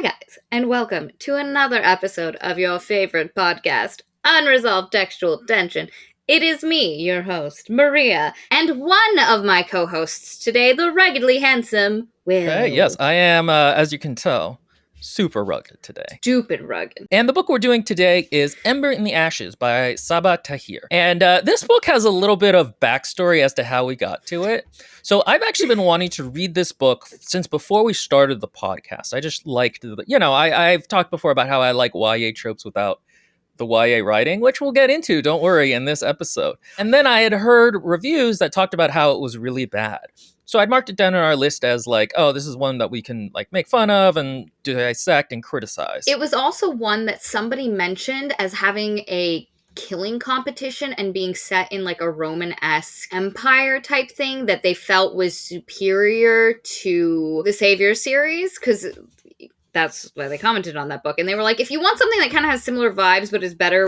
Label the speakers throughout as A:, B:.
A: Hi, guys, and welcome to another episode of your favorite podcast, Unresolved Textual Tension. It is me, your host, Maria, and one of my co-hosts today, the ruggedly handsome Will.
B: Hey, yes, I am, as you can tell, super rugged today.
A: Stupid rugged.
B: And the book we're doing today is Ember in the Ashes by Sabaa Tahir. And this book has a little bit of backstory as to how we got to it. So I've actually been wanting to read this book since before we started the podcast. I just liked, I've talked before about how I like YA tropes without the YA writing, which we'll get into, don't worry, in this episode. And then I had heard reviews that talked about how it was really bad. So I'd marked it down on our list as like, oh, this is one that we can like make fun of and dissect and criticize.
A: It was also one that somebody mentioned as having a killing competition and being set in like a Roman-esque empire type thing that they felt was superior to the Savior series, because that's why they commented on that book. And they were like, if you want something that kind of has similar vibes but is better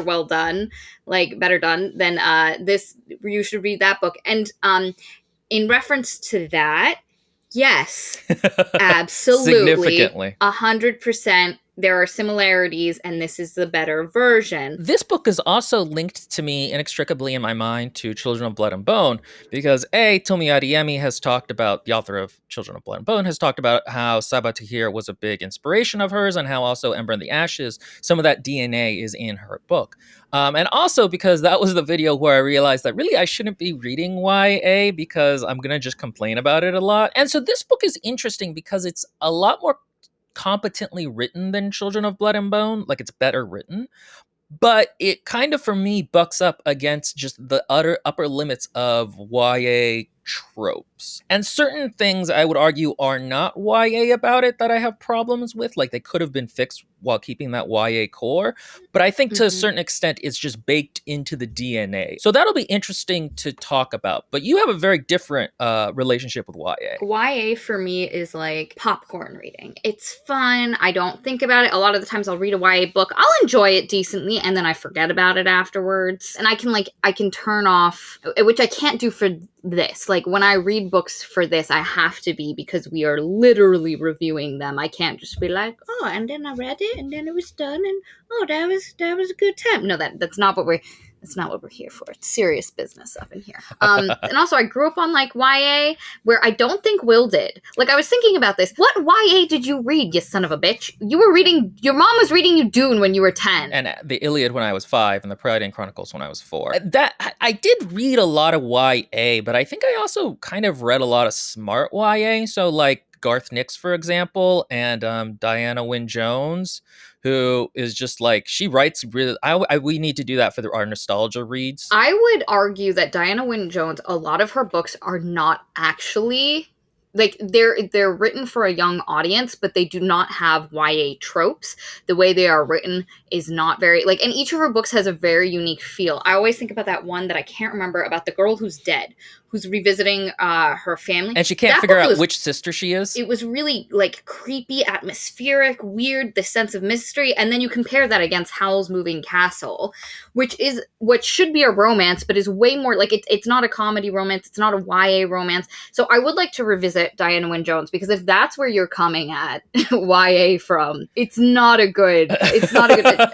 A: done, then this, you should read that book. And in reference to that, yes, absolutely.
B: Significantly.
A: 100%. There are similarities, and this is the better version.
B: This book is also linked to me inextricably in my mind to Children of Blood and Bone, because Tomi Adeyemi has talked about, the author of Children of Blood and Bone, has talked about how Sabaa Tahir was a big inspiration of hers, and how also Ember in the Ashes, some of that DNA is in her book. And also because that was the video where I realized that really I shouldn't be reading YA because I'm going to just complain about it a lot. And so this book is interesting because it's a lot more competently written than Children of Blood and Bone. Like, it's better written. But it kind of, for me, bucks up against just the utter upper limits of YA tropes. And certain things I would argue are not YA about it that I have problems with. Like, they could have been fixed while keeping that YA core. But I think to a certain extent, it's just baked into the DNA. So that'll be interesting to talk about. But you have a very different relationship with YA.
A: YA for me is like popcorn reading. It's fun. I don't think about it. A lot of the times I'll read a YA book. I'll enjoy it decently, and then I forget about it afterwards. And I can turn off, which I can't do for this. Like, when I read books for this, I have to be, because we are literally reviewing them. I can't just be like, oh, and then I read it, and then it was done, and oh, that was a good time. No, that's not what we're here for. It's serious business up in here. And also, I grew up on like YA, where I don't think Will did. Like, I was thinking about this. What YA did you read, you son of a bitch? Your mom was reading you Dune when you were 10.
B: And the Iliad when I was 5, and the Pleiadian Chronicles when I was 4. That I did read a lot of YA, but I think I also kind of read a lot of smart YA. So like Garth Nix, for example, and Diana Wynne Jones, who is just like, she writes really, we need to do that for our nostalgia reads.
A: I would argue that Diana Wynne Jones, a lot of her books are not actually, like, they're written for a young audience, but they do not have YA tropes. The way they are written is not very, like, and each of her books has a very unique feel. I always think about that one that I can't remember, about the girl who's dead, who's revisiting her family.
B: And she can't figure out which sister she is.
A: It was really, like, creepy, atmospheric, weird, the sense of mystery. And then you compare that against Howl's Moving Castle, which is what should be a romance, but is way more, like, it's not a comedy romance. It's not a YA romance. So I would like to revisit Diana Wynne Jones, because if that's where you're coming at YA from, it's not a good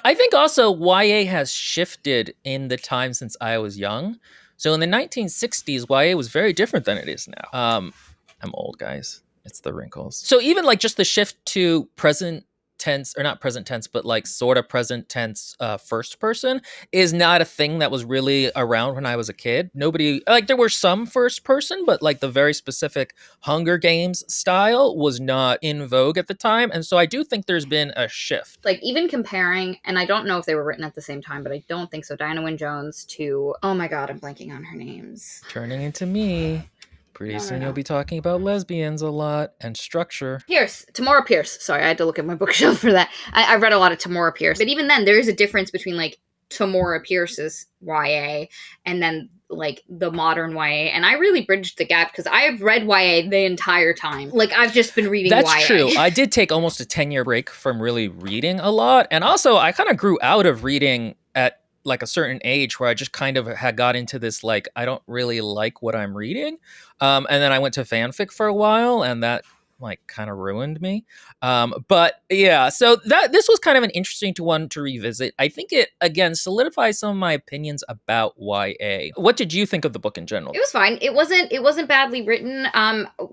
B: I think also YA has shifted in the time since I was young. So in the 1960s, YA was very different than it is now. I'm old, guys. It's the wrinkles. So even like just the shift to present tense, or not present tense, but like sort of present tense first person is not a thing that was really around when I was a kid. Nobody, like, there were some first person, but like the very specific Hunger Games style was not in vogue at the time. And so I do think there's been a shift.
A: Like, even comparing, and I don't know if they were written at the same time, but I don't think so, Diana Wynne Jones to, oh my god, I'm blanking on her names.
B: Turning into me. Pretty soon you'll be talking about lesbians a lot, and structure.
A: Tamora Pierce. Sorry, I had to look at my bookshelf for that. I read a lot of Tamora Pierce. But even then, there is a difference between, like, Tamora Pierce's YA and then, like, the modern YA. And I really bridged the gap, because I have read YA the entire time. Like, I've just been reading YA.
B: That's true. I did take almost a 10-year break from really reading a lot. And also, I kind of grew out of reading at like a certain age, where I just kind of had got into this, like, I don't really like what I'm reading. And then I went to fanfic for a while, and that like kind of ruined me. But yeah, so this was kind of an interesting one to revisit. I think it again solidifies some of my opinions about YA. What did you think of the book in general?
A: It was fine. It wasn't badly written.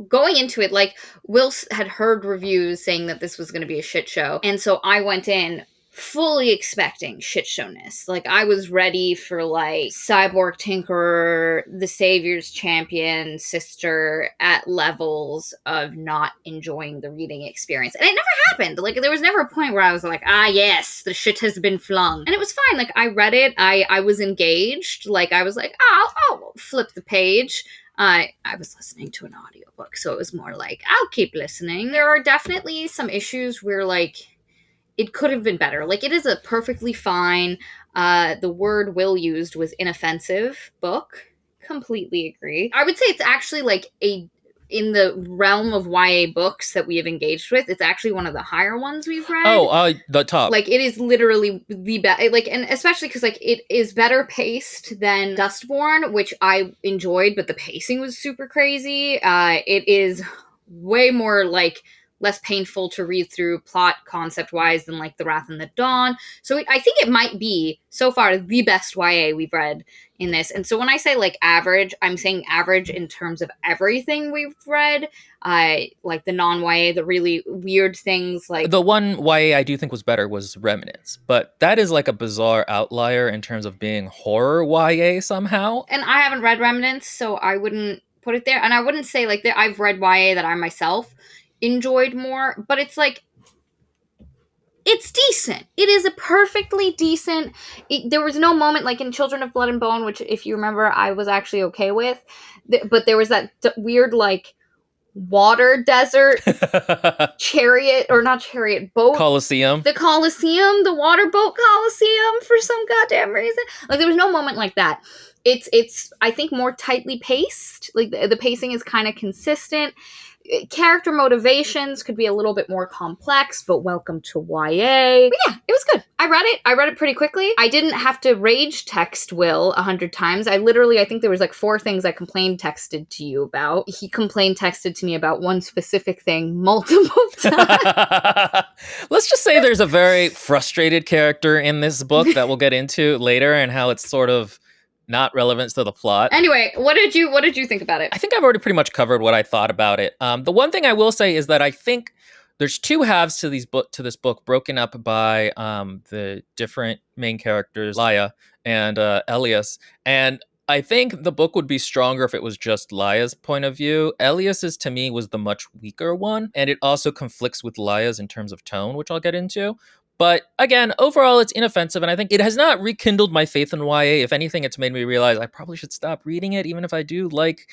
A: Going into it, like, Will had heard reviews saying that this was going to be a shit show, and so I went in fully expecting shit showness. Like, I was ready for like Cyborg Tinkerer, the Savior's Champion, Sister at levels of not enjoying the reading experience. And it never happened. Like, there was never a point where I was like, ah, yes, the shit has been flung. And it was fine. Like, I read it. I was engaged. Like, I was like, oh, I'll flip the page. I was listening to an audiobook, so it was more like, I'll keep listening. There are definitely some issues where, like, it could have been better. Like, it is a perfectly fine, the word Will used was inoffensive book. Completely agree. I would say it's actually like in the realm of YA books that we have engaged with, it's actually one of the higher ones we've read.
B: Oh, the top.
A: Like, it is literally the best. Like, and especially because, like, it is better paced than Dustborn, which I enjoyed, but the pacing was super crazy. It is way more, like, less painful to read through plot concept wise than like The Wrath and the Dawn. So I think it might be so far the best YA we've read in this. And so when I say like average, I'm saying average in terms of everything we've read. Like the non-YA, the really weird things. Like,
B: the one YA I do think was better was Remnants, but that is like a bizarre outlier in terms of being horror YA somehow.
A: And I haven't read Remnants, so I wouldn't put it there. And I wouldn't say like that I've read YA that I myself enjoyed more, but it's like, it's decent. It is a perfectly decent. There was no moment like in Children of Blood and Bone, which, if you remember, I was actually okay with, but there was that weird like water desert chariot, or not chariot, boat
B: Coliseum.
A: The Coliseum, the water boat Coliseum, for some goddamn reason. Like, there was no moment like that. It's I think more tightly paced. Like, the pacing is kind of consistent. Character motivations could be a little bit more complex, but welcome to YA. But yeah, it was good. I read it pretty quickly. I didn't have to rage text Will 100 times. I think there was like 4 things I complained texted to you about. He complained texted to me about one specific thing multiple times.
B: Let's just say there's a very frustrated character in this book that we'll get into later, and how it's sort of not relevant to the plot.
A: Anyway, what did you think about it?
B: I think I've already pretty much covered what I thought about it. The one thing I will say is that I think there's 2 halves to this book, broken up by the different main characters, Laia and Elias. And I think the book would be stronger if it was just Laia's point of view. Elias's, to me, was the much weaker one, and it also conflicts with Laia's in terms of tone, which I'll get into. But again, overall, it's inoffensive, and I think it has not rekindled my faith in YA. If anything, it's made me realize I probably should stop reading it, even if I do like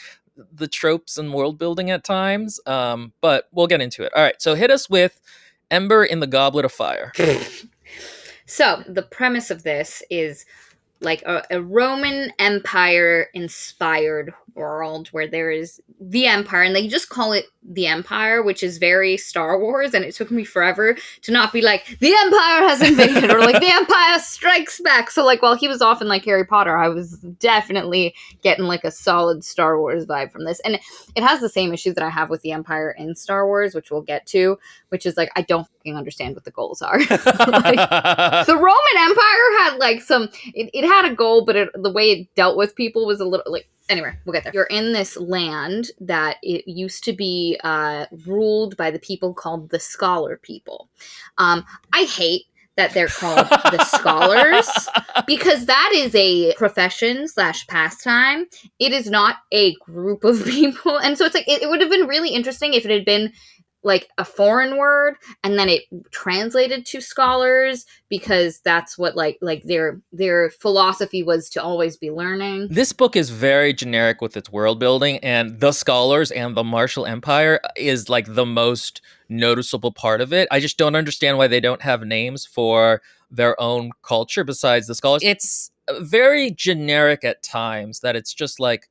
B: the tropes and world building at times. But we'll get into it. All right, so hit us with Ember in the Goblet of Fire.
A: So the premise of this is like a Roman Empire inspired world where there is the Empire, and they just call it the Empire, which is very Star Wars, and it took me forever to not be like, the Empire has invaded, or like, the Empire strikes back. So like, while he was off in like Harry Potter, I was definitely getting like a solid Star Wars vibe from this. And it has the same issue that I have with the Empire in Star Wars, which we'll get to, which is like, I don't fucking understand what the goals are. Like, the Roman Empire had like it had a goal, but the way it dealt with people was a little like, anyway, we'll get there. You're in this land that it used to be ruled by the people called the Scholar People. I hate that they're called the Scholars, because that is a profession / pastime. It is not a group of people. And so it's like, it would have been really interesting if it had been like a foreign word and then it translated to scholars, because that's what like their philosophy was, to always be learning.
B: This book is very generic with its world building, and the scholars and the martial empire is like the most noticeable part of it. I just don't understand why they don't have names for their own culture besides the scholars. It's very generic at times, that it's just like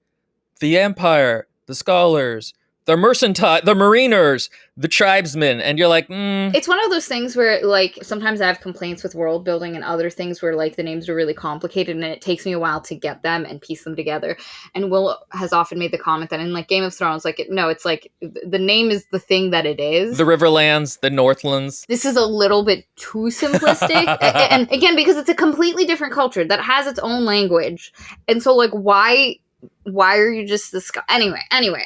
B: the empire, the scholars, the mercantile, the mariners, the tribesmen, and you're like,
A: It's one of those things where, like, sometimes I have complaints with world building and other things where, like, the names are really complicated and it takes me a while to get them and piece them together. And Will has often made the comment that in, like, Game of Thrones, like, no, it's like the name is the thing that it is.
B: the Riverlands, the Northlands.
A: This is a little bit too simplistic. And again, because it's a completely different culture that has its own language. And so, like, why are you just this guy? Anyway,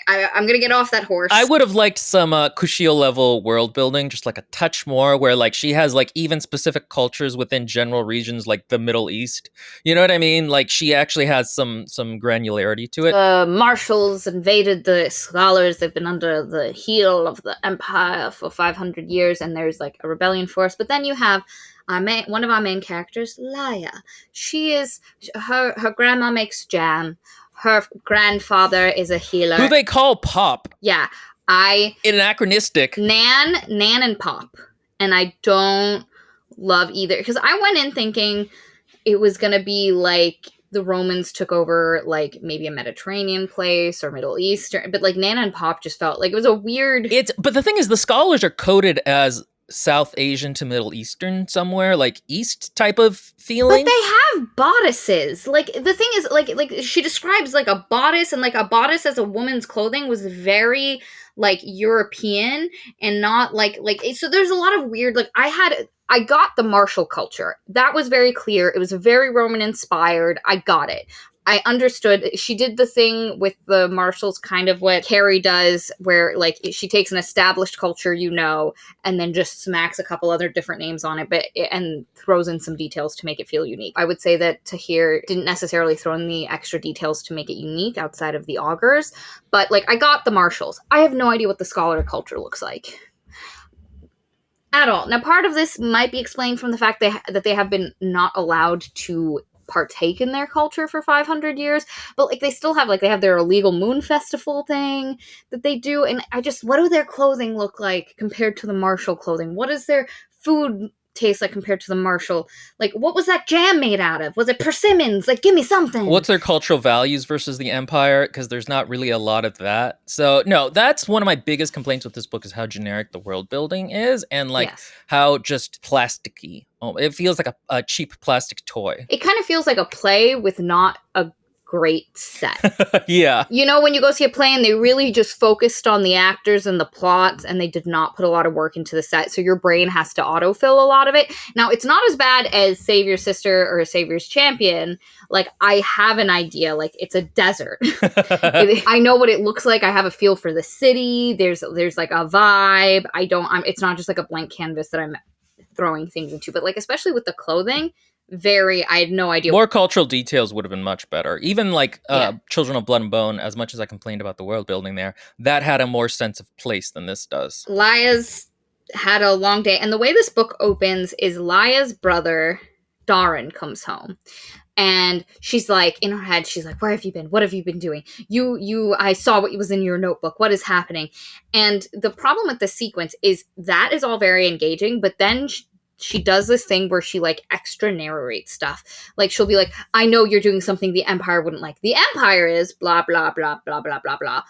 A: I'm gonna get off that horse.
B: I would have liked some Kushio level world building, just like a touch more, where like she has like even specific cultures within general regions like the Middle East. You know what I mean? Like she actually has some granularity to it.
A: The marshals invaded the scholars. They've been under the heel of the empire for 500 years, and there's like a rebellion force. But then you have one of our main characters, Laia. She is her grandma makes jam. Her grandfather is a healer.
B: Who they call Pop.
A: Yeah.
B: Anachronistic.
A: Nan and Pop. And I don't love either. Because I went in thinking it was going to be like the Romans took over like maybe a Mediterranean place or Middle Eastern. But like Nan and Pop just felt like it was a weird...
B: But the thing is, the scholars are coded as South Asian to Middle Eastern somewhere, like East type of feeling.
A: But they have bodices. Like the thing is, like she describes like a bodice, and like a bodice as a woman's clothing was very like European and not like so there's a lot of weird, like I got the martial culture. That was very clear. It was very Roman inspired. I got it. I understood. She did the thing with the marshals, kind of what Carrie does, where like she takes an established culture, and then just smacks a couple other different names on it, and throws in some details to make it feel unique. I would say that Tahir didn't necessarily throw in the extra details to make it unique outside of the augurs, but like I got the marshals. I have no idea what the scholar culture looks like at all. Now, part of this might be explained from the fact that they have been not allowed to partake in their culture for 500 years, but like they still have they have their illegal moon festival thing that they do, and what do their clothing look like compared to the martial clothing? What does their food taste like compared to the martial? Like, what was that jam made out of? Was it persimmons? Like, give me something.
B: What's their cultural values versus the empire? Because there's not really a lot of that. So no, that's one of my biggest complaints with this book, is how generic the world building is, and how just plasticky. It feels like a cheap plastic toy.
A: It kind of feels like a play with not a great set.
B: Yeah.
A: When you go see a play and they really just focused on the actors and the plots, and they did not put a lot of work into the set, so your brain has to autofill a lot of it. Now, it's not as bad as Save Your Sister or Savior's Champion. Like, I have an idea. Like, it's a desert. I know what it looks like. I have a feel for the city. There's like a vibe. It's not just like a blank canvas that I'm throwing things into, but like, especially with the clothing, I had no idea.
B: More cultural details would have been much better. Even like Children of Blood and Bone, as much as I complained about the world building there, that had a more sense of place than this does.
A: Laia's had a long day, and the way this book opens is Laia's brother, Darren, comes home. And she's like, in her head, she's like, where have you been? What have you been doing? I saw what was in your notebook. What is happening? And the problem with the sequence is that is all very engaging, but then she does this thing where she like extra narrates stuff. Like, she'll be like, I know you're doing something the Empire wouldn't like. The Empire is blah, blah, blah, blah, blah, blah, blah.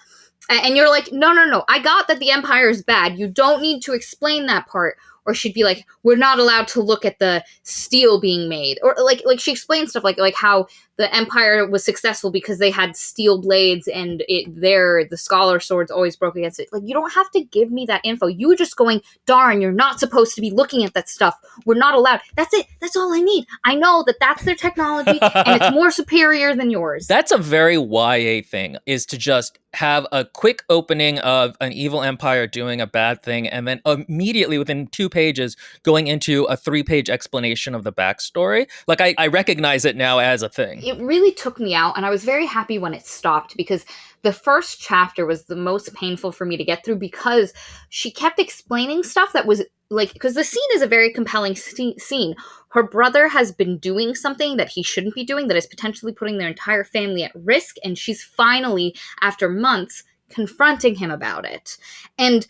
A: And you're like, no. I got that the Empire is bad. You don't need to explain that part. Or she'd be like, we're not allowed to look at the steel being made. Or like she explains stuff like how the Empire was successful because they had steel blades, and the scholar swords always broke against it. Like, you don't have to give me that info. You were just going, darn, you're not supposed to be looking at that stuff. We're not allowed. That's it. That's all I need. I know that that's their technology, and it's more superior than yours.
B: That's a very YA thing, is to just have a quick opening of an evil empire doing a bad thing, and then immediately within 2 pages going into a 3-page explanation of the backstory. Like, I recognize it now as a thing.
A: It really took me out, and I was very happy when it stopped, because the first chapter was the most painful for me to get through, because she kept explaining stuff that was like, because the scene is a very compelling scene. Her brother has been doing something that he shouldn't be doing, that is potentially putting their entire family at risk, and she's finally, after months, confronting him about it. And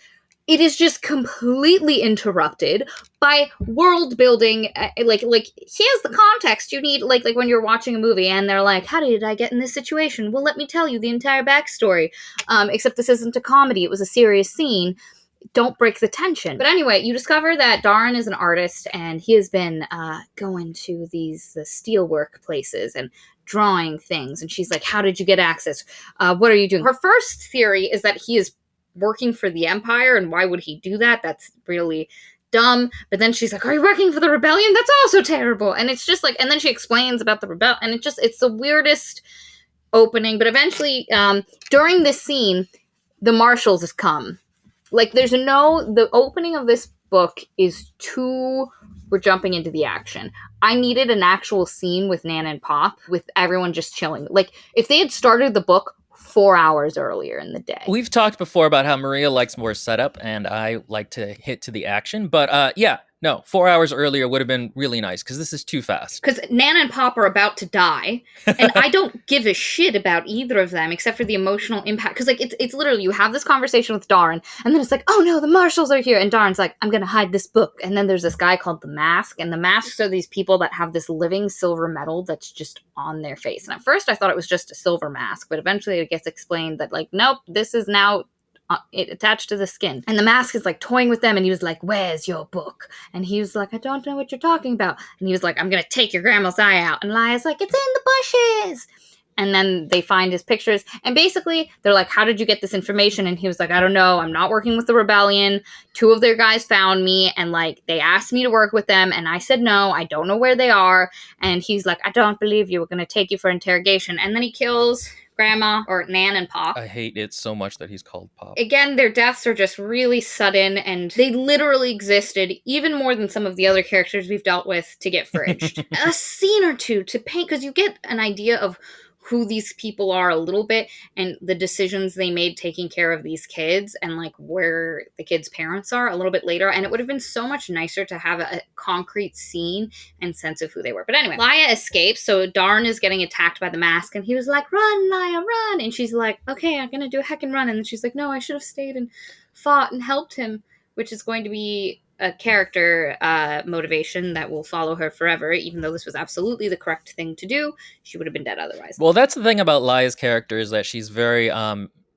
A: it is just completely interrupted by world building. Like here's the context you need. Like when you're watching a movie and they're like, how did I get in this situation? Well, let me tell you the entire backstory. Except this isn't a comedy, it was a serious scene. Don't break the tension. But anyway, you discover that Darn is an artist and he has been going to the steelwork places and drawing things. And she's like, how did you get access? What are you doing? Her first theory is that he is working for the Empire, and why would he do that? That's really dumb. But then she's like, are you working for the rebellion? That's also terrible. And it's just like, and then she explains about the rebellion, and it's the weirdest opening. But eventually, during this scene, the marshals come. Like, the opening of this book is too, we're jumping into the action. I needed an actual scene with Nan and Pop, with everyone just chilling. Like, if they had started the book 4 hours earlier in the day.
B: We've talked before about how Maria likes more setup and I like to hit to the action. But yeah, no, 4 hours earlier would have been really nice because this is too fast.
A: Because Nan and Pop are about to die, and I don't give a shit about either of them except for the emotional impact. Because like it's literally, you have this conversation with Darn, and then it's like, oh no, the marshals are here, and Darn's like, I'm gonna hide this book. And then there's this guy called the Mask, and the Masks are these people that have this living silver medal that's just on their face. And at first I thought it was just a silver mask, but eventually it gets explained that like, nope, this is now it attached to the skin. And the Mask is like toying with them, and he was like, where's your book? And he was like, I don't know what you're talking about. And he was like, I'm gonna take your grandma's eye out. And Laia's like, it's in the bushes. And then they find his pictures, and basically they're like, how did you get this information? And he was like, I don't know, I'm not working with the rebellion. 2 of their guys found me, and like they asked me to work with them, and I said no, I don't know where they are. And he's like, I don't believe you, we're gonna take you for interrogation. And then he kills Grandma, or Nan and Pop.
B: I hate it so much that he's called Pop.
A: Again, their deaths are just really sudden, and they literally existed, even more than some of the other characters we've dealt with, to get fridged. A scene or two to paint, because you get an idea of who these people are a little bit, and the decisions they made taking care of these kids, and like where the kids' parents are a little bit later. And it would have been so much nicer to have a concrete scene and sense of who they were. But anyway, Laia escapes, so Darn is getting attacked by the Mask, and he was like, run, Laia, run. And she's like, okay, I'm gonna do a heckin' run. And then she's like, no, I should have stayed and fought and helped him, which is going to be a character motivation that will follow her forever. Even though this was absolutely the correct thing to do, she would have been dead otherwise.
B: Well, that's the thing about Laia's character, is that she's very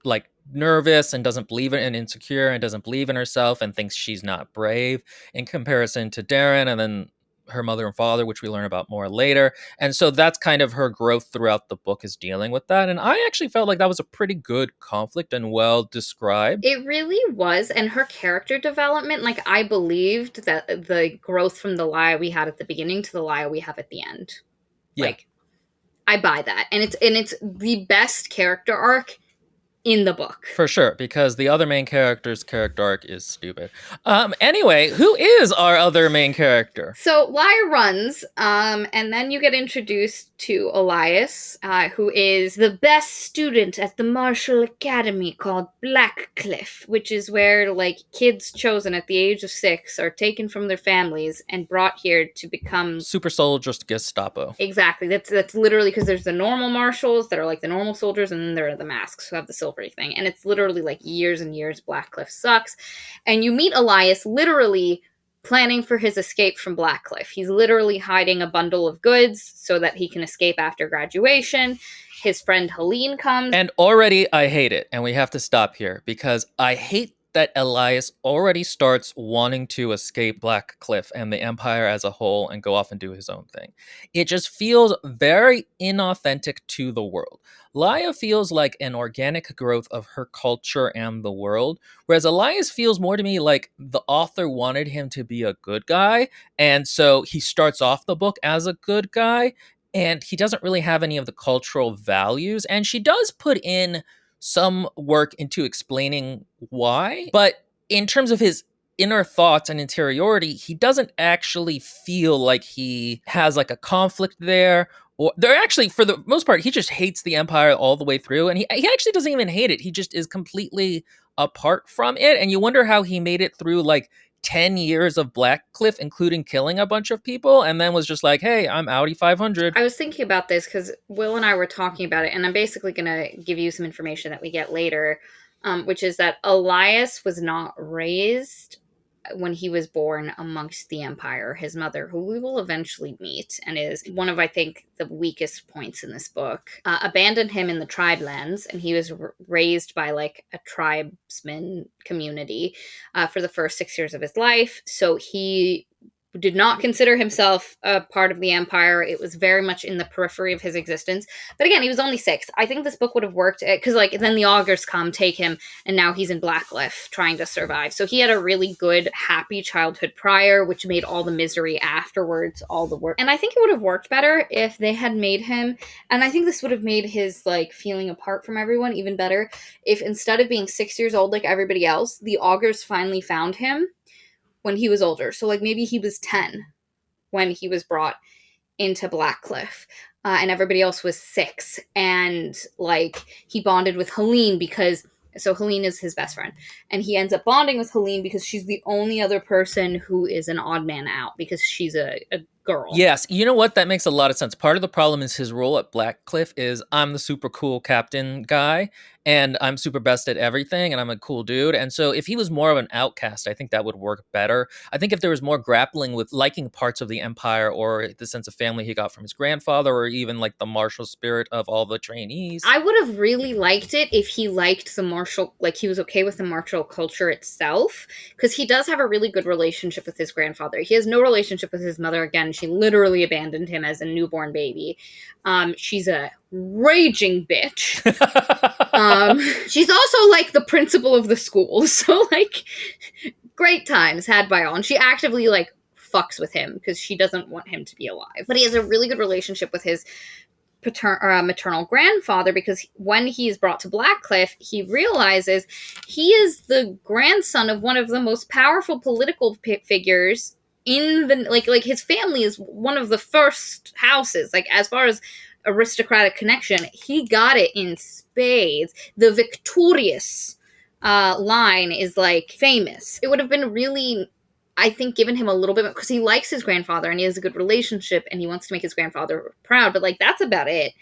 B: like nervous and doesn't believe in and insecure and doesn't believe in herself and thinks she's not brave in comparison to Darren and then her mother and father, which we learn about more later. And so that's kind of her growth throughout the book, is dealing with that. And I actually felt like that was a pretty good conflict and well described.
A: It really was. And her character development, like I believed that the growth from the Laia we had at the beginning to the Laia we have at the end.
B: Yeah.
A: Like, I buy that. And it's the best character arc in the book.
B: For sure, because the other main character's character arc is stupid. Anyway, who is our other main character?
A: So Laia runs, and then you get introduced to Elias, who is the best student at the Martial Academy called Blackcliff, which is where like kids chosen at the age of 6 are taken from their families and brought here to become
B: super soldiers Gestapo.
A: Exactly. That's literally, because there's the normal marshals that are like the normal soldiers, and then there are the Masks who have the silvery thing. And it's literally like years and years. Blackcliff sucks. And you meet Elias literally planning for his escape from Blackcliff. He's literally hiding a bundle of goods so that he can escape after graduation. His friend Helene comes.
B: And already I hate it. And we have to stop here because I hate that Elias already starts wanting to escape Blackcliff and the Empire as a whole and go off and do his own thing. It just feels very inauthentic to the world. Laia feels like an organic growth of her culture and the world, whereas Elias feels more to me like the author wanted him to be a good guy, and so he starts off the book as a good guy, and he doesn't really have any of the cultural values, and she does put in some work into explaining why, but in terms of his inner thoughts and interiority, he doesn't actually feel like he has like a conflict there. Or they're actually, for the most part, he just hates the Empire all the way through, and he actually doesn't even hate it. He just is completely apart from it, and you wonder how he made it through like 10 years of Blackcliff, including killing a bunch of people, and then was just like, hey, I'm Audi 500.
A: I was thinking about this because Will and I were talking about it, and I'm basically going to give you some information that we get later which is that Elias was not raised when he was born amongst the Empire. His mother, who we will eventually meet, and is one of, I think, the weakest points in this book, abandoned him in the tribe lands, and he was raised by like a tribesman community for the first 6 years of his life. So he did not consider himself a part of the Empire. It was very much in the periphery of his existence. But again, he was only 6. I think this book would have worked because, like, then the augurs come, take him, and now he's in Blackcliff trying to survive. So he had a really good, happy childhood prior, which made all the misery afterwards all the work. And I think it would have worked better if they had made him, and I think this would have made his, like, feeling apart from everyone even better, if instead of being 6 years old like everybody else, the augurs finally found him when he was older. So, like, maybe he was 10 when he was brought into Blackcliff, and everybody else was 6. And, like, he bonded with Helene because, so Helene is his best friend. And he ends up bonding with Helene because she's the only other person who is an odd man out because she's a girl.
B: Yes, you know what? That makes a lot of sense. Part of the problem is his role at Blackcliff is I'm the super cool captain guy, and I'm super best at everything, and I'm a cool dude. And so if he was more of an outcast, I think that would work better. I think if there was more grappling with liking parts of the Empire or the sense of family he got from his grandfather, or even like the martial spirit of all the trainees.
A: I would have really liked it if he liked the martial, like he was okay with the martial culture itself, because he does have a really good relationship with his grandfather. He has no relationship with his mother. Again, she literally abandoned him as a newborn baby. She's a raging bitch. She's also like the principal of the school, so like great times had by all, and she actively like fucks with him because she doesn't want him to be alive. But he has a really good relationship with his maternal grandfather, because when he's brought to Blackcliff, he realizes he is the grandson of one of the most powerful political figures in the like his family is one of the first houses, like as far as aristocratic connection, he got it in spades. The victorious line is like famous. It would have been really, I think, given him a little bit, because he likes his grandfather and he has a good relationship and he wants to make his grandfather proud, but like that's about it.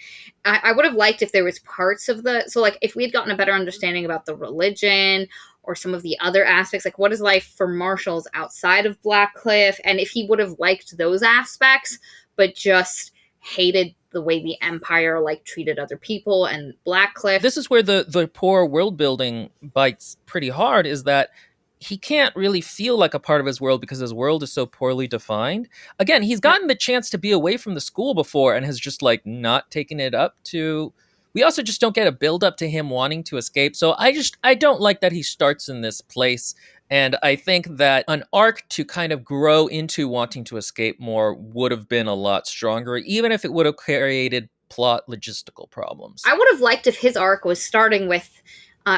A: I would have liked if there was parts of the, so like if we had gotten a better understanding about the religion or some of the other aspects, like what is life for marshals outside of Blackcliff, and if he would have liked those aspects but just hated the way the Empire like treated other people and Blackcliff.
B: This is where the poor world building bites pretty hard, is that he can't really feel like a part of his world because his world is so poorly defined. Again, he's gotten the chance to be away from the school before and has just like not taken it up to. We also just don't get a build up to him wanting to escape. So I don't like that he starts in this place. And I think that an arc to kind of grow into wanting to escape more would have been a lot stronger, even if it would have created plot logistical problems.
A: I would have liked if his arc was starting with,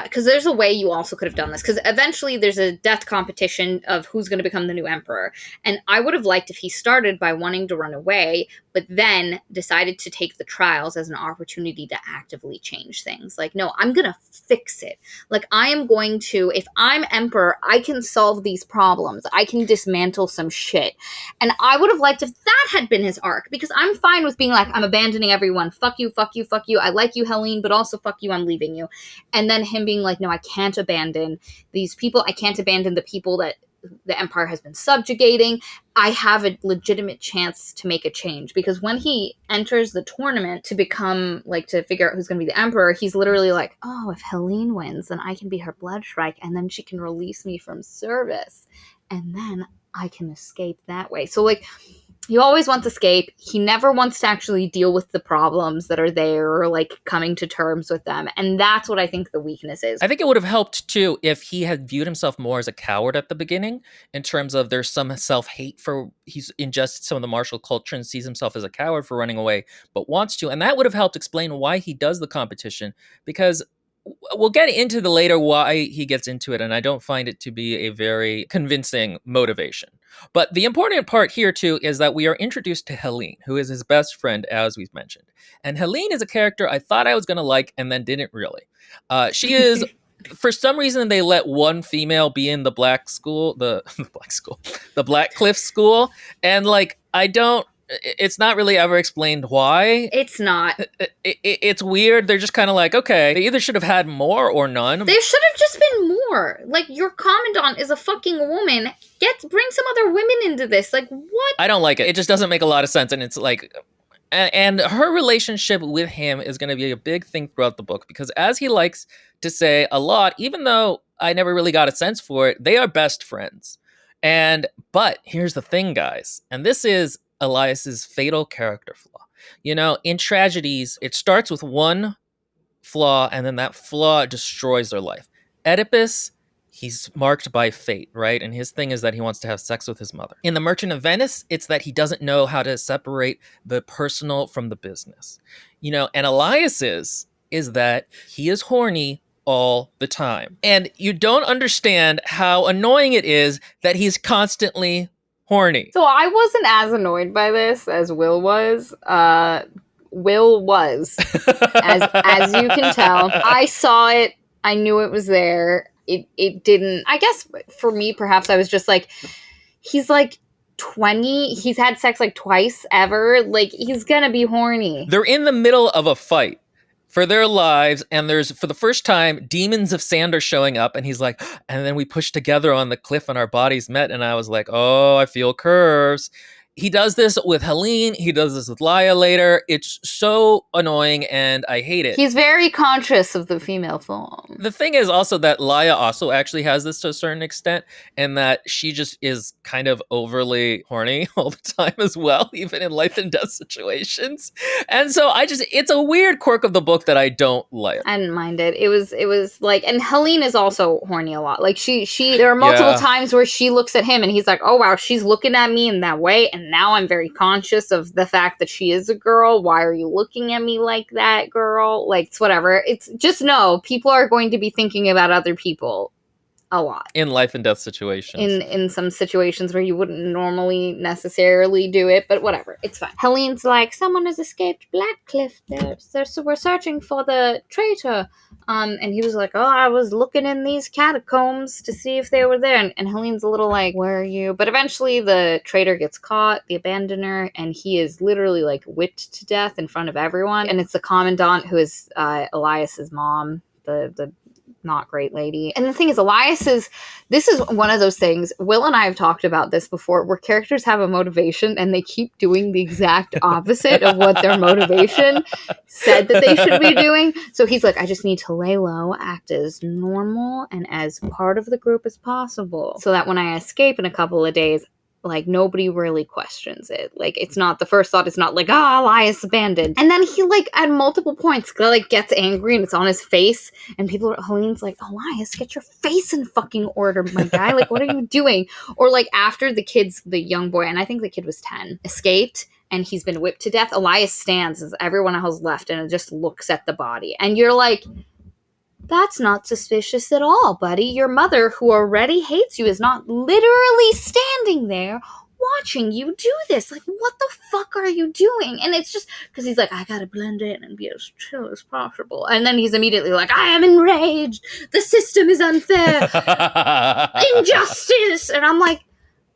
A: because there's a way you also could have done this, because eventually there's a death competition of who's going to become the new emperor, and I would have liked if he started by wanting to run away, but then decided to take the trials as an opportunity to actively change things. Like, no, I'm going to fix it. Like, I am going to, if I'm emperor, I can solve these problems. I can dismantle some shit. And I would have liked if that had been his arc, because I'm fine with being like, I'm abandoning everyone. Fuck you, fuck you, fuck you. I like you, Helene, but also fuck you, I'm leaving you. And then him being like, no, I can't abandon these people. I can't abandon the people that the Empire has been subjugating. I have a legitimate chance to make a change, because when he enters the tournament to become, like, to figure out who's going to be the emperor, he's literally like, oh, if Helene wins, then I can be her blood shrike, and then she can release me from service, and then I can escape that way. So, like, he always wants to escape. He never wants to actually deal with the problems that are there, or like coming to terms with them. And that's what I think the weakness is.
B: I think it would have helped too if he had viewed himself more as a coward at the beginning, in terms of there's some self-hate for he's ingested some of the martial culture and sees himself as a coward for running away, but wants to. And that would have helped explain why he does the competition, because we'll get into the later why he gets into it, and I don't find it to be a very convincing motivation. But the important part here, too, is that we are introduced to Helene, who is his best friend, as we've mentioned. And Helene is a character I thought I was going to like and then didn't really. She is, for some reason, they let one female be in the black school, the Blackcliff school. And, like, I don't It's not really ever explained why.
A: It's not.
B: It's weird. They're just kind of like, okay, they either should have had more or none.
A: There should have just been more. Like, your commandant is a fucking woman. Bring some other women into this. Like, what?
B: I don't like it. It just doesn't make a lot of sense. And it's like, and her relationship with him is going to be a big thing throughout the book, because as he likes to say a lot, even though I never really got a sense for it, they are best friends. But here's the thing, guys, and this is Elias's fatal character flaw. You know, in tragedies, it starts with one flaw, and then that flaw destroys their life. Oedipus, he's marked by fate, right? And his thing is that he wants to have sex with his mother. In The Merchant of Venice, it's that he doesn't know how to separate the personal from the business. You know, and Elias's is that he is horny all the time. And you don't understand how annoying it is that he's constantly horny.
A: So I wasn't as annoyed by this as Will was. Will was, as you can tell. I saw it. I knew it was there. It didn't. I guess for me, perhaps I was just like, he's like 20. He's had sex like twice ever. Like, he's gonna be horny.
B: They're in the middle of a fight for their lives, and there's, for the first time, demons of sand are showing up, and he's like, and then we pushed together on the cliff and our bodies met, and I was like, oh, I feel curves. He does this with Helene. He does this with Laia later. It's so annoying, and I hate it.
A: He's very conscious of the female form.
B: The thing is also that Laia also actually has this to a certain extent, and that she just is kind of overly horny all the time as well, even in life and death situations. And so it's a weird quirk of the book that I don't like.
A: I didn't mind it. It was like, and Helene is also horny a lot. Like, there are multiple times where she looks at him and he's like, oh wow, she's looking at me in that way, and now I'm very conscious of the fact that she is a girl. Why are you looking at me like that, girl? Like, it's whatever. It's just, no, people are going to be thinking about other people a lot.
B: In life and death situations.
A: In some situations where you wouldn't normally necessarily do it, but whatever. It's fine. Helene's like, someone has escaped Blackcliff. So we're searching for the traitor. And he was like, oh, I was looking in these catacombs to see if they were there. And Helene's a little like, where are you? But eventually the traitor gets caught, the abandoner, and he is literally like whipped to death in front of everyone. And it's the commandant, who is Elias's mom, the not great lady. And the thing is, this is one of those things, Will and I have talked about this before, where characters have a motivation and they keep doing the exact opposite of what their motivation said that they should be doing. So he's like, I just need to lay low, act as normal and as part of the group as possible, so that when I escape in a couple of days, like, nobody really questions it. Like, it's not, the first thought is not like, Elias abandoned. And then he, like, at multiple points, like, gets angry and it's on his face. And Helene's like, Elias, get your face in fucking order, my guy. Like, what are you doing? Or, like, after the young boy, and I think the kid was 10, escaped, and he's been whipped to death, Elias stands as everyone else left and just looks at the body. And you're like, that's not suspicious at all, buddy. Your mother, who already hates you, is not literally standing there watching you do this. Like, what the fuck are you doing? And it's just because he's like, I gotta blend in and be as chill as possible. And then he's immediately like, I am enraged. The system is unfair. Injustice. And I'm like,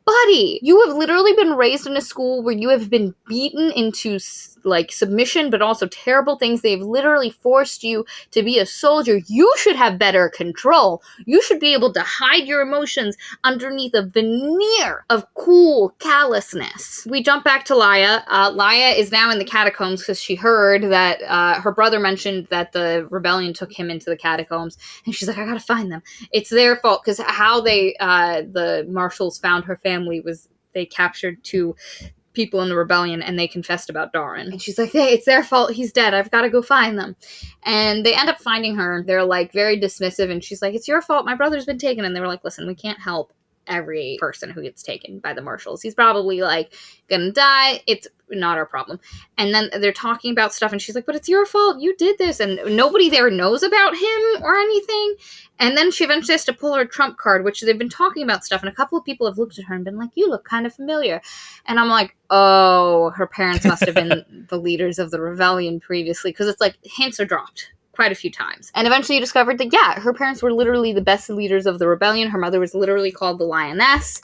A: buddy, you have literally been raised in a school where you have been beaten into, like, submission, but also terrible things. They've literally forced you to be a soldier. You should have better control. You should be able to hide your emotions underneath a veneer of cool callousness. We jump back to Laia. Laia is now in the catacombs because she heard that her brother mentioned that the rebellion took him into the catacombs. And she's like, I gotta find them. It's their fault, because how the marshals found her family was they captured 2 people in the rebellion and they confessed about Darin. And she's like, hey, it's their fault. He's dead. I've got to go find them. And they end up finding her. They're like very dismissive. And she's like, it's your fault. My brother's been taken. And they were like, listen, we can't help every person who gets taken by the marshals. He's probably like gonna die. It's not our problem. And then they're talking about stuff and she's like, but it's your fault. You did this. And nobody there knows about him or anything. And then she eventually has to pull her trump card, which they've been talking about stuff. And a couple of people have looked at her and been like, you look kind of familiar. And I'm like, oh, her parents must have been the leaders of the rebellion previously. Because it's like hints are dropped quite a few times. And eventually you discovered that, yeah, her parents were literally the best leaders of the rebellion. Her mother was literally called the Lioness.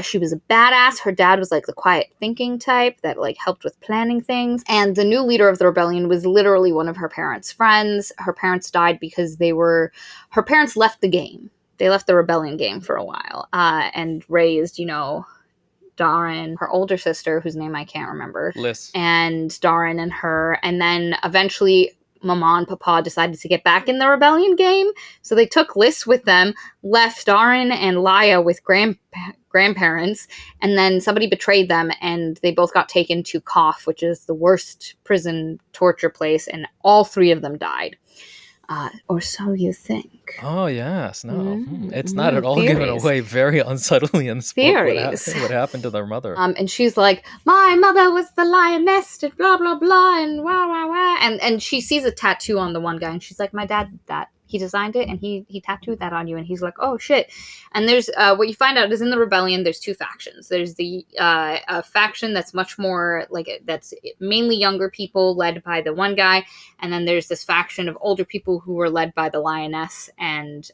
A: She was a badass. Her dad was like the quiet thinking type that like helped with planning things. And the new leader of the rebellion was literally one of her parents' friends. Her parents died because her parents left the game. They left the rebellion game for a while and raised, Darin, her older sister, whose name I can't remember.
B: Liz.
A: And Darin and her. And then eventually Mama and Papa decided to get back in the rebellion game. So they took Liz with them, left Darin and Laia with grandparents, and then somebody betrayed them and they both got taken to Kof, which is the worst prison torture place, and all three of them died. Or so you think.
B: Oh, yes. No. It's not at all
A: theories.
B: given away very unsubtly in this
A: Theories.
B: book what happened to their mother.
A: And she's like, my mother was the lioness and blah, blah, blah, and wah, wah, wah. And she sees a tattoo on the one guy, and she's like, my dad did that. He designed it, and he tattooed that on you. And he's like, oh, shit. And there's, what you find out is in the rebellion, there's two factions. There's the a faction that's much more, that's mainly younger people led by the one guy. And then there's this faction of older people who were led by the Lioness and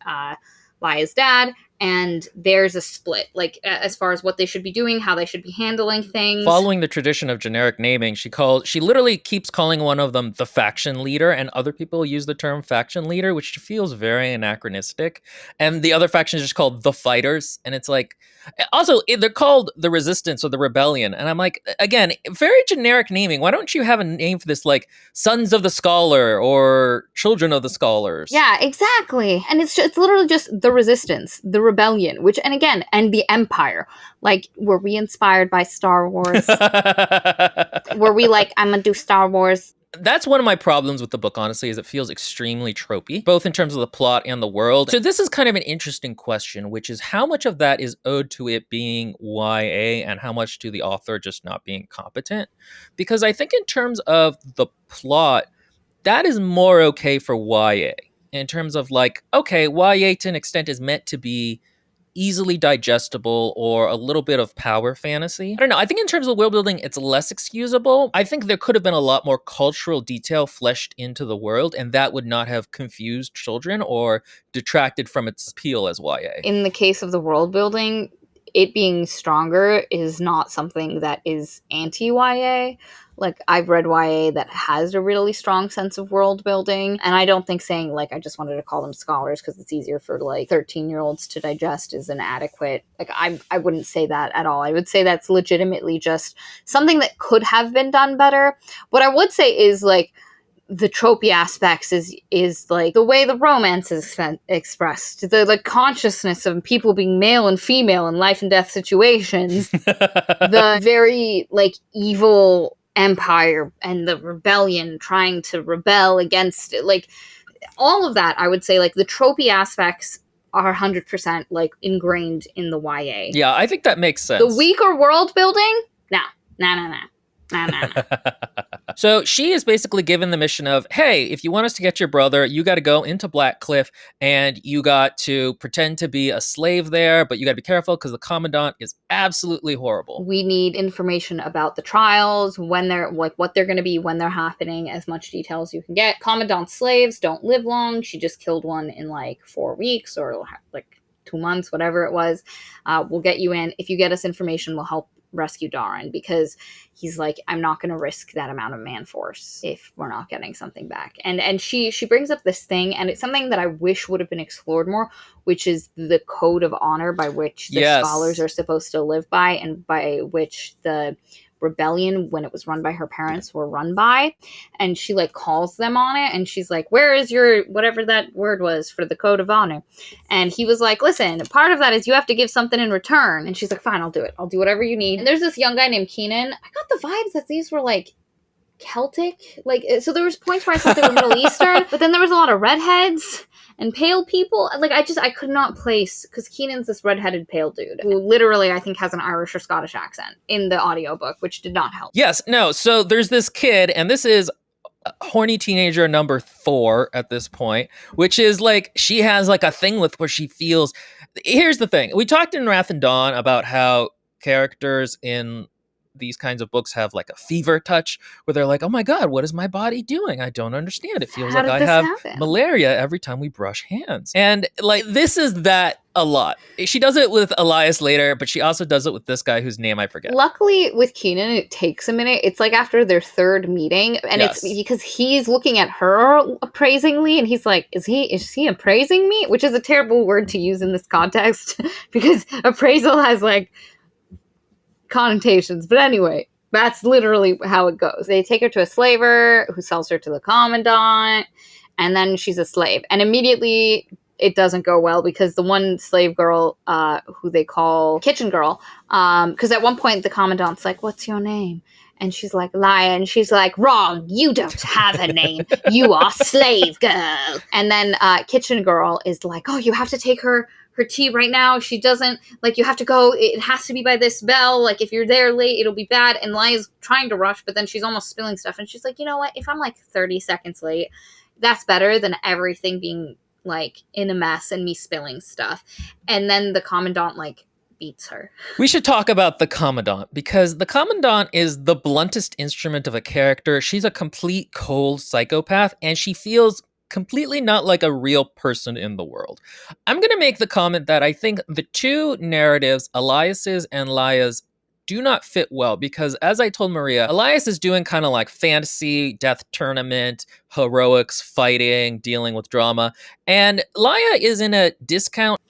A: Laia's dad. And there's a split, as far as what they should be doing, how they should be handling things.
B: Following the tradition of generic naming, she literally keeps calling one of them the faction leader, and other people use the term faction leader, which feels very anachronistic. And the other faction is just called the fighters, and it's like, also they're called the resistance or the rebellion. And I'm like, again, very generic naming. Why don't you have a name for this, like Sons of the Scholar or Children of the Scholars?
A: Yeah, exactly. And it's literally just the resistance, the rebellion, and the empire. Like, were we inspired by Star Wars? Were we like, I'm gonna do Star Wars?
B: That's one of my problems with the book, honestly, is it feels extremely tropey, both in terms of the plot and the world. So this is kind of an interesting question, which is how much of that is owed to it being YA and how much to the author just not being competent? Because I think in terms of the plot, that is more okay for YA. In terms of like, okay, YA to an extent is meant to be easily digestible or a little bit of power fantasy. I don't know. I think in terms of world building, it's less excusable. I think there could have been a lot more cultural detail fleshed into the world, and that would not have confused children or detracted from its appeal as YA.
A: In the case of the world building, it being stronger is not something that is anti-YA. Like, I've read YA that has a really strong sense of world building, and I don't think saying, like, I just wanted to call them scholars because it's easier for, like, 13-year-olds to digest is an adequate, like, I wouldn't say that at all. I would say that's legitimately just something that could have been done better. What I would say is, like, the tropey aspects is like the way the romance is expressed, the consciousness of people being male and female in life and death situations, the very like evil empire and the rebellion trying to rebel against it, like all of that. I would say like the tropey aspects are 100% like ingrained in the YA.
B: Yeah, I think that makes sense.
A: The weaker world building, nah.
B: So she is basically given the mission of, hey, if you want us to get your brother, you got to go into Blackcliff and you got to pretend to be a slave there, but you got to be careful because the commandant is absolutely horrible.
A: We need information about the trials, when they're like what they're going to be, when they're happening, as much detail as you can get. Commandant's slaves don't live long. She just killed one in like 4 weeks or like 2 months, whatever it was. We'll get you in. If you get us information, we'll help rescue Darin, because he's like, I'm not going to risk that amount of man force if we're not getting something back. And she brings up this thing, and it's something that I wish would have been explored more, which is the code of honor by which the scholars are supposed to live by, and by which the rebellion, when it was run by her parents, were run by. And she like calls them on it, and she's like, where is your whatever that word was for the code of honor? And he was like, listen, part of that is you have to give something in return. And she's like, fine, I'll do it, I'll do whatever you need. And there's this young guy named Keenan. I got the vibes that these were like Celtic, like, so there was points where I thought they were Middle Eastern, but then there was a lot of redheads and pale people. Like, I could not place, because Keenan's this redheaded pale dude who literally I think has an Irish or Scottish accent in the audiobook, which did not help.
B: Yes, no, so there's this kid, and this is horny teenager number 4 at this point, which is like, she has like a thing with where she feels, here's the thing, we talked in Wrath and Dawn about how characters in these kinds of books have like a fever touch where they're like, oh my God, what is my body doing? I don't understand. It feels
A: How
B: like
A: did
B: I
A: this
B: have
A: happen?
B: malaria every time we brush hands. And like, this is that a lot. She does it with Elias later, but she also does it with this guy whose name I forget.
A: Luckily, with Keenan, it takes a minute. It's like after their third meeting, and
B: Yes.
A: it's because he's looking at her appraisingly, and he's like, is he appraising me? Which is a terrible word to use in this context, because appraisal has like connotations. But anyway, that's literally how it goes. They take her to a slaver who sells her to the commandant, and then she's a slave. And immediately it doesn't go well because the one slave girl, who they call Kitchen Girl, because at one point the commandant's like, what's your name? And she's like, Laia. And she's like, wrong, you don't have a name. You are slave girl. And then Kitchen Girl is like, oh, you have to take her tea right now. She doesn't, like, you have to go. It has to be by this bell. Like, if you're there late, it'll be bad. And Laia's trying to rush, but then she's almost spilling stuff. And she's like, you know what? If I'm like 30 seconds late, that's better than everything being like in a mess and me spilling stuff. And then the commandant like beats her.
B: We should talk about the Commandant, because the Commandant is the bluntest instrument of a character. She's a complete cold psychopath, and she feels completely not like a real person in the world. I'm going to make the comment that I think the two narratives, Elias's and Laia's, do not fit well, because as I told Maria, Elias is doing kind of like fantasy, death tournament, heroics, fighting, dealing with drama, and Laia is in a discount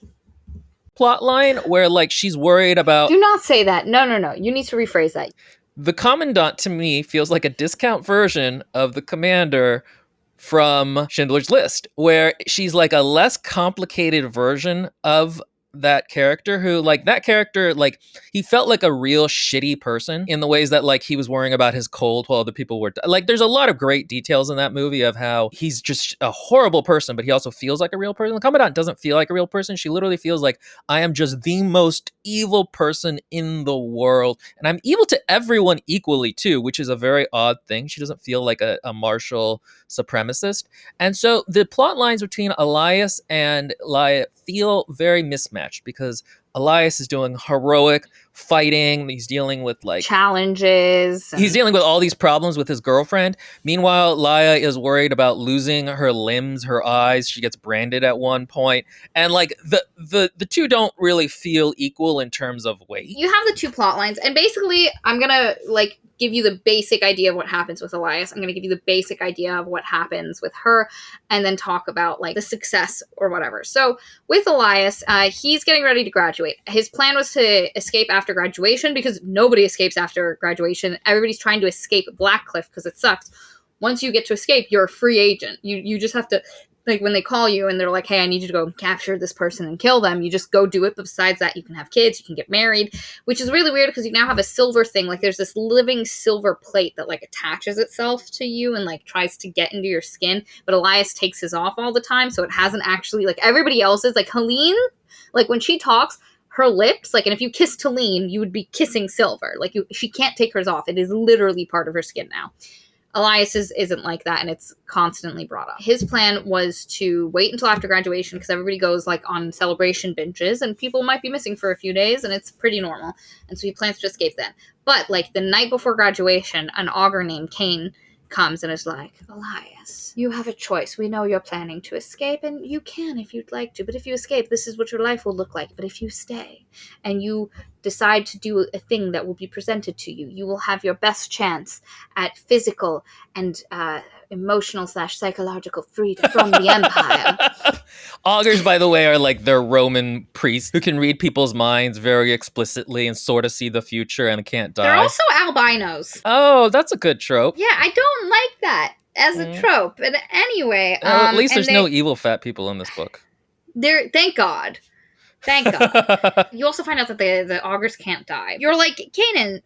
B: plot line where like she's worried about.
A: Do not say that. No. You need to rephrase that.
B: The Commandant to me feels like a discount version of the Commander from Schindler's List, where she's like a less complicated version of that character, who like that character, like he felt like a real shitty person in the ways that like he was worrying about his cold while other people were like, there's a lot of great details in that movie of how he's just a horrible person, but he also feels like a real person. The Commandant doesn't feel like a real person. She literally feels like, I am just the most evil person in the world, and I'm evil to everyone equally too, which is a very odd thing. She doesn't feel like a martial supremacist. And so the plot lines between Elias and Laia feel very mismatched, because Elias is doing heroic fighting. He's dealing with like
A: challenges.
B: He's dealing with all these problems with his girlfriend. Meanwhile, Laia is worried about losing her limbs, her eyes. She gets branded at one point. And like the two don't really feel equal in terms of weight.
A: You have the two plot lines, and basically I'm gonna like give you the basic idea of what happens with Elias. I'm going to give you the basic idea of what happens with her, and then talk about like the success or whatever. So with Elias, he's getting ready to graduate. His plan was to escape after graduation, because nobody escapes after graduation. Everybody's trying to escape Blackcliff because it sucks. Once you get to escape, you're a free agent. You just have to, like, when they call you and they're like, hey, I need you to go capture this person and kill them, you just go do it. But besides that, you can have kids, you can get married, which is really weird because you now have a silver thing. Like, there's this living silver plate that, like, attaches itself to you and, like, tries to get into your skin. But Elias takes his off all the time, so it hasn't actually, like, everybody else's. Like, Helene, like, when she talks, her lips, like, and if you kissed Helene, you would be kissing silver. Like, she can't take hers off. It is literally part of her skin now. Elias's isn't like that, and it's constantly brought up. His plan was to wait until after graduation, because everybody goes like on celebration binges, and people might be missing for a few days, and it's pretty normal. And so he plans to escape then. But like the night before graduation, an augur named Cain comes and is like, Elias, you have a choice. We know you're planning to escape, and you can if you'd like to. But if you escape, this is what your life will look like. But if you stay and you decide to do a thing that will be presented to you, you will have your best chance at physical and emotional / psychological freedom from the Empire.
B: Augurs, by the way, are like their Roman priests who can read people's minds very explicitly and sort of see the future and can't die.
A: They're also albinos.
B: Oh, that's a good trope.
A: Yeah, I don't like that as a trope. But anyway,
B: at least there's no evil fat people in this book.
A: Thank God. Thank God. You also find out that the augurs can't die. You're like, Cain,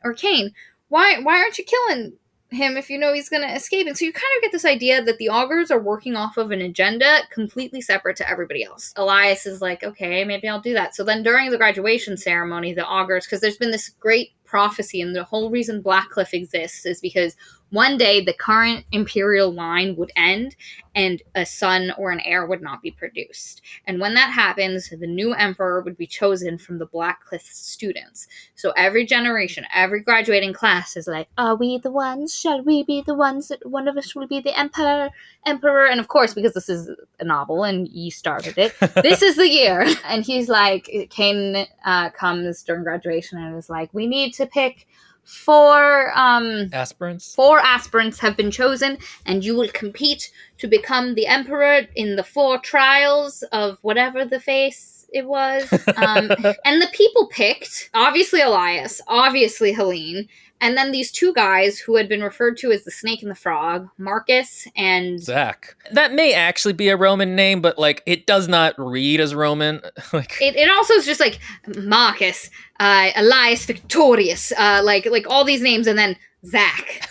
A: why aren't you killing him if you know he's going to escape? And so you kind of get this idea that the augurs are working off of an agenda completely separate to everybody else. Elias is like, okay, maybe I'll do that. So then during the graduation ceremony, the augurs, because there's been this great prophecy, and the whole reason Blackcliff exists is because one day the current imperial line would end and a son or an heir would not be produced. And when that happens, the new emperor would be chosen from the Blackcliff students. So every generation, every graduating class is like, are we the ones? Shall we be the ones that one of us will be the emperor? And of course, because this is a novel and you started it, this is the year. And he's like, Cain comes during graduation and is like, we need to pick four
B: aspirants.
A: 4 aspirants have been chosen, and you will compete to become the emperor in the 4 trials of whatever the face it was. And the people picked, obviously Elias, obviously Helene, and then these 2 guys who had been referred to as the Snake and the Frog, Marcus and
B: Zach. That may actually be a Roman name, but like it does not read as Roman. Like
A: it also is just like Marcus, Elias Victorious, like all these names, and then Zach.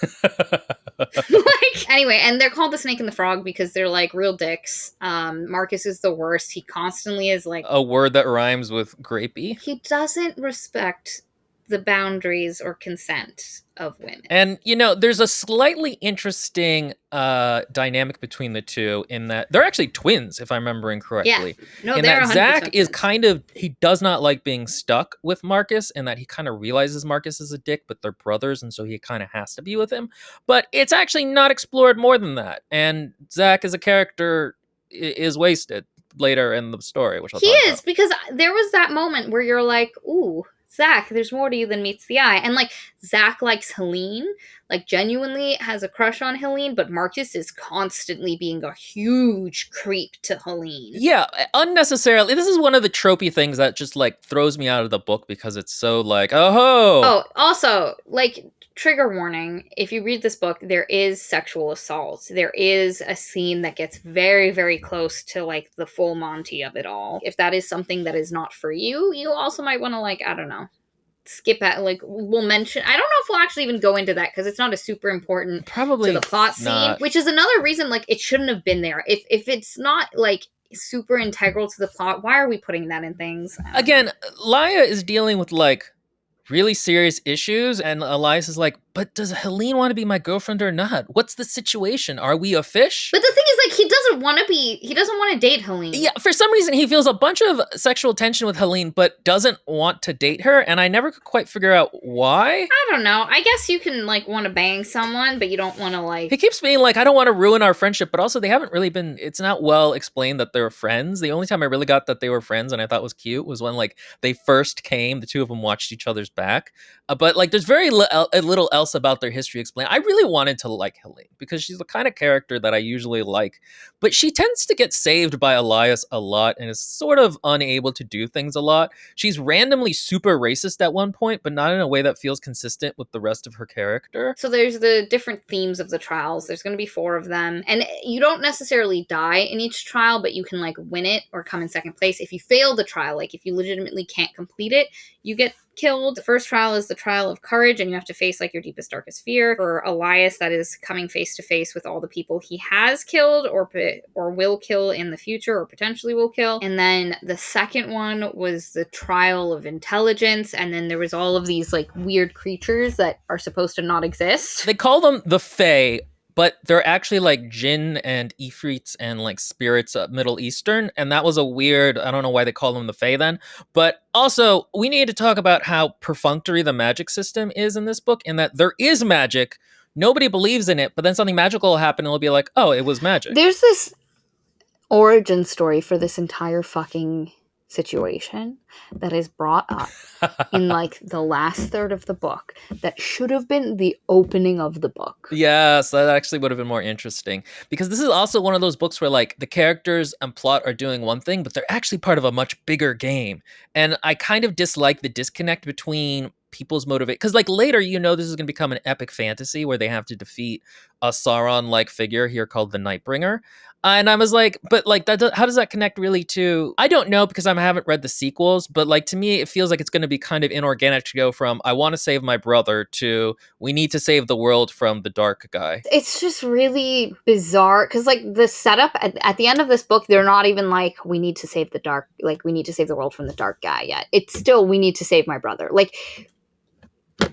A: Like, anyway, and they're called the Snake and the Frog because they're like real dicks. Marcus is the worst. He constantly is like
B: a word that rhymes with grapey.
A: He doesn't respect the boundaries or consent of women.
B: And, you know, there's a slightly interesting dynamic between the two in that they're actually twins, if I'm remembering correctly.
A: Yeah. No,
B: in
A: they're
B: that Zach
A: twins.
B: is kind of, he does not like being stuck with Marcus, and that he kind of realizes Marcus is a dick, but they're brothers, and so he kind of has to be with him. But it's actually not explored more than that. And Zach as a character is wasted later in the story, which I'll talk about.
A: Because there was that moment where you're like, ooh, Zach, there's more to you than meets the eye. And like Zach likes Helene, like genuinely has a crush on Helene, but Marcus is constantly being a huge creep to Helene.
B: Yeah, unnecessarily. This is one of the tropey things that just like throws me out of the book because it's so like, oh,
A: also, like, trigger warning, if you read this book, there is sexual assault. There is a scene that gets very, very close to like the full Monty of it all. If that is something that is not for you, you also might want to, like, I don't know, skip at, like, we'll mention, I don't know if we'll actually even go into that because it's not a super important
B: probably
A: to the plot scene,
B: not.
A: Which is another reason, like, it shouldn't have been there. If it's not like super integral to the plot, why are we putting that in things?
B: Again, Laia is dealing with like really serious issues, and Elias is like, but does Helene want to be my girlfriend or not? What's the situation? Are we a fish?
A: But the thing is, like, he doesn't want to date Helene.
B: Yeah, for some reason he feels a bunch of sexual tension with Helene, but doesn't want to date her, and I never could quite figure out why.
A: I don't know. I guess you can, like, want to bang someone, but you don't want to, like...
B: He keeps being like, I don't want to ruin our friendship, but also they haven't really been, it's not well explained that they're friends. The only time I really got that they were friends and I thought was cute was when, like, they first came, the two of them watched each other's back. But, like, there's very little else about their history explained. I really wanted to like Helene because she's the kind of character that I usually like. But she tends to get saved by Elias a lot and is sort of unable to do things a lot. She's randomly super racist at one point, but not in a way that feels consistent with the rest of her character.
A: So there's the different themes of the trials. There's going to be 4 of them. And you don't necessarily die in each trial, but you can, like, win it or come in second place. If you fail the trial, like, if you legitimately can't complete it, you get killed. The first trial is the trial of courage, and you have to face, like, your deepest, darkest fear. For Elias, that is coming face to face with all the people he has killed or will kill in the future or potentially will kill. And then the second one was the trial of intelligence, and then there was all of these, like, weird creatures that are supposed to not exist.
B: They call them the Fae, but they're actually like jinn and ifrits and like spirits of Middle Eastern. And that was a weird, I don't know why they call them the Fae then. But also, we need to talk about how perfunctory the magic system is in this book, in that there is magic. Nobody believes in it, but then something magical will happen and it'll be like, oh, it was magic.
A: There's this origin story for this entire fucking situation that is brought up in, like, the last third of the book that should have been the opening of the book.
B: Yes, that actually would have been more interesting, because this is also one of those books where, like, the characters and plot are doing one thing, but they're actually part of a much bigger game. And I kind of dislike the disconnect between people's motivation, because, like, later, you know, this is going to become an epic fantasy where they have to defeat a Sauron-like figure here called the Nightbringer. And I was like, but, like, how does that connect really to... I don't know, because I haven't read the sequels, but, like, to me, it feels like it's going to be kind of inorganic to go from, I want to save my brother, to, we need to save the world from the dark guy.
A: It's just really bizarre, because, like, the setup, at the end of this book, they're not even like, we need to save the dark, like, we need to save the world from the dark guy yet. It's still, we need to save my brother. Like...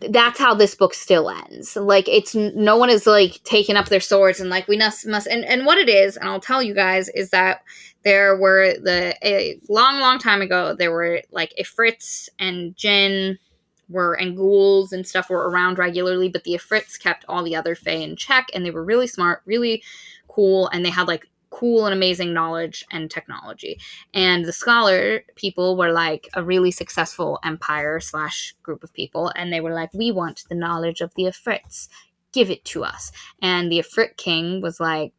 A: that's how this book still ends. Like, it's no one is like taking up their swords and like we must and what it is, and I'll tell you guys, is that there were a long time ago, there were like ifrits and jinn and ghouls and stuff were around regularly, but the ifrits kept all the other fae in check, and they were really smart, really cool, and they had like cool and amazing knowledge and technology. And the scholar people were like a really successful empire / group of people, and they were like, we want the knowledge of the ifrits, give it to us. And the ifrit king was like,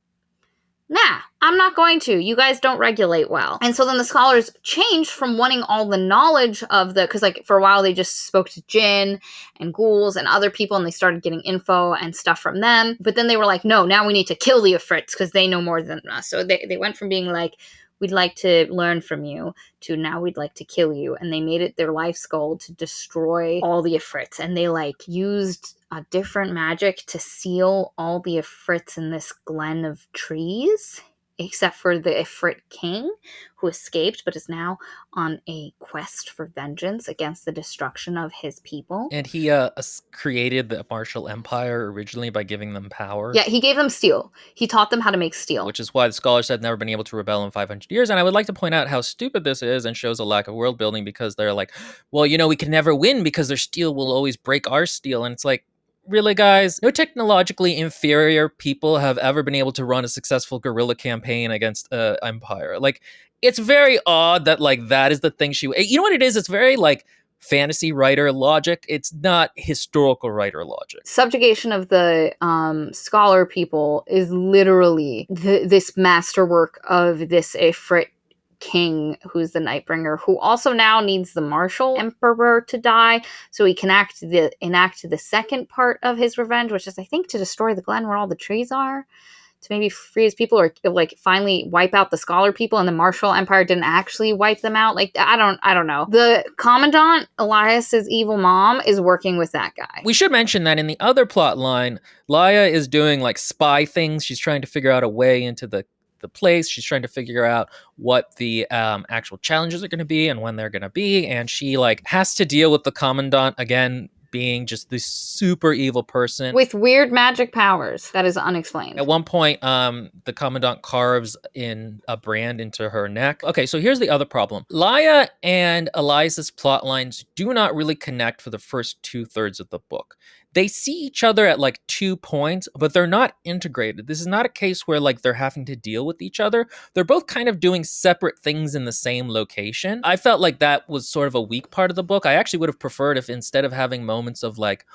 A: nah, I'm not going to. You guys don't regulate well. And so then the scholars changed from wanting all the knowledge of because like for a while they just spoke to jinn and ghouls and other people, and they started getting info and stuff from them. But then they were like, no, now we need to kill the ifrits because they know more than us. So they went from being like, we'd like to learn from you, to now we'd like to kill you. And they made it their life's goal to destroy all the ifrits. And they like used a different magic to seal all the ifrits in this glen of trees, except for the ifrit king, who escaped but is now on a quest for vengeance against the destruction of his people.
B: And he created the martial empire originally by giving them power.
A: Yeah, he gave them steel. He taught them how to make steel.
B: Which is why the scholars had never been able to rebel in 500 years. And I would like to point out how stupid this is and shows a lack of world building, because they're like, well, we can never win because their steel will always break our steel. And it's like, really, guys? No technologically inferior people have ever been able to run a successful guerrilla campaign against an empire. Like, it's very odd that, like, that is the thing you know what it is? It's very, like, fantasy writer logic. It's not historical writer logic.
A: Subjugation of the scholar people is literally this masterwork of this Ifrit king, who's the Nightbringer, who also now needs the martial emperor to die so he can enact the second part of his revenge, which is, I think, to destroy the glen where all the trees are, to maybe free his people, or like finally wipe out the scholar people, and the martial empire didn't actually wipe them out. Like, I don't know. The commandant, Elias's evil mom, is working with that guy.
B: We should mention that in the other plot line, Laia is doing like spy things. She's trying to figure out a way into the place. She's trying to figure out what the actual challenges are going to be and when they're going to be, and she like has to deal with the commandant again, being just this super evil person
A: with weird magic powers that is unexplained.
B: At one point, the commandant carves in a brand into her neck. Okay, so here's the other problem. Laia and Elias's plot lines do not really connect for the first 2/3 of the book. They see each other at like 2 points, but they're not integrated. This is not a case where like they're having to deal with each other. They're both kind of doing separate things in the same location. I felt like that was sort of a weak part of the book. I actually would have preferred if, instead of having moments of like,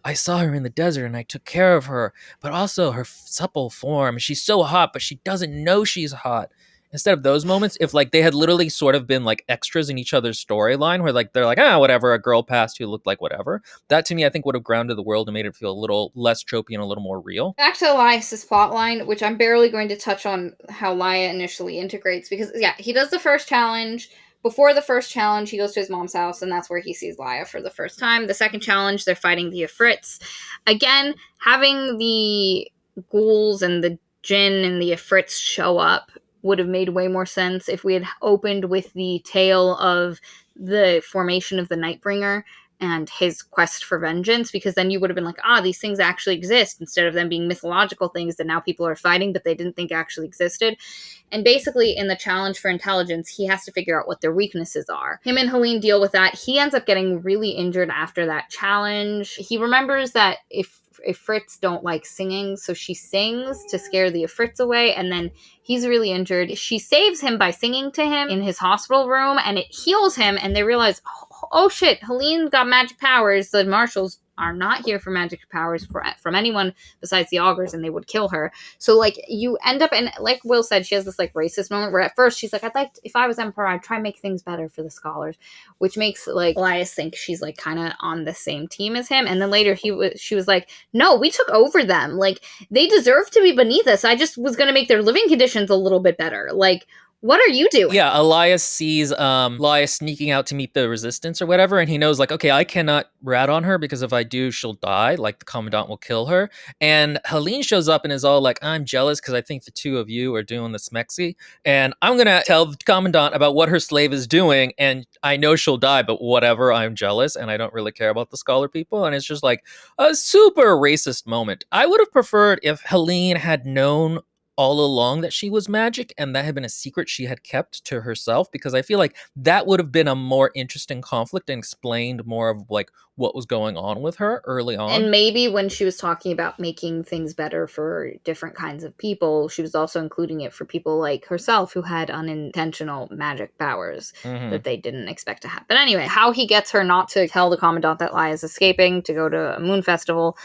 B: I saw her in the desert and I took care of her, but also her supple form, she's so hot, but she doesn't know she's hot. Instead of those moments, if like they had literally sort of been like extras in each other's storyline, where like they're like, whatever, a girl passed who looked like whatever. That to me, I think would have grounded the world and made it feel a little less tropey and a little more real.
A: Back to Elias's plotline, which I'm barely going to touch on how Laia initially integrates, because he does the first challenge. Before the first challenge, he goes to his mom's house, and that's where he sees Laia for the first time. The second challenge, they're fighting the Ifrits. Again, having the ghouls and the jinn and the Ifrits show up would have made way more sense if we had opened with the tale of the formation of the Nightbringer and his quest for vengeance, because then you would have been like, these things actually exist, instead of them being mythological things that now people are fighting but they didn't think actually existed. And basically, in the challenge for intelligence, he has to figure out what their weaknesses are. Him and Helene deal with that. He ends up getting really injured after that challenge. He remembers that if Ifrits don't like singing, so she sings to scare the Ifrits away, and then he's really injured. She saves him by singing to him in his hospital room, and it heals him, and they realize, oh shit, Helene got magic powers. The marshals are not here for magic powers from anyone besides the augurs, and they would kill her. So like you end up, and like Will said, she has this like racist moment where at first she's like, if I was emperor, I'd try and make things better for the scholars, which makes like Elias think she's like kind of on the same team as him. And then later she was like, no, we took over them. Like, they deserve to be beneath us. I just was going to make their living conditions a little bit better. Like, What are you doing?
B: Yeah, Elias sees Laia sneaking out to meet the resistance or whatever, and he knows like, okay, I cannot rat on her because if I do, she'll die. Like the commandant will kill her. And Helene shows up and is all like, I'm jealous because I think the two of you are doing the smexy, and I'm gonna tell the commandant about what her slave is doing, and I know she'll die, but whatever, I'm jealous and I don't really care about the scholar people. And it's just like a super racist moment. I would have preferred if Helene had known all along that she was magic and that had been a secret she had kept to herself, because I feel like that would have been a more interesting conflict and explained more of like what was going on with her early on.
A: And maybe when she was talking about making things better for different kinds of people, she was also including it for people like herself who had unintentional magic powers that they didn't expect to happen. But anyway, how he gets her not to tell the commandant that Laia is escaping to go to a moon festival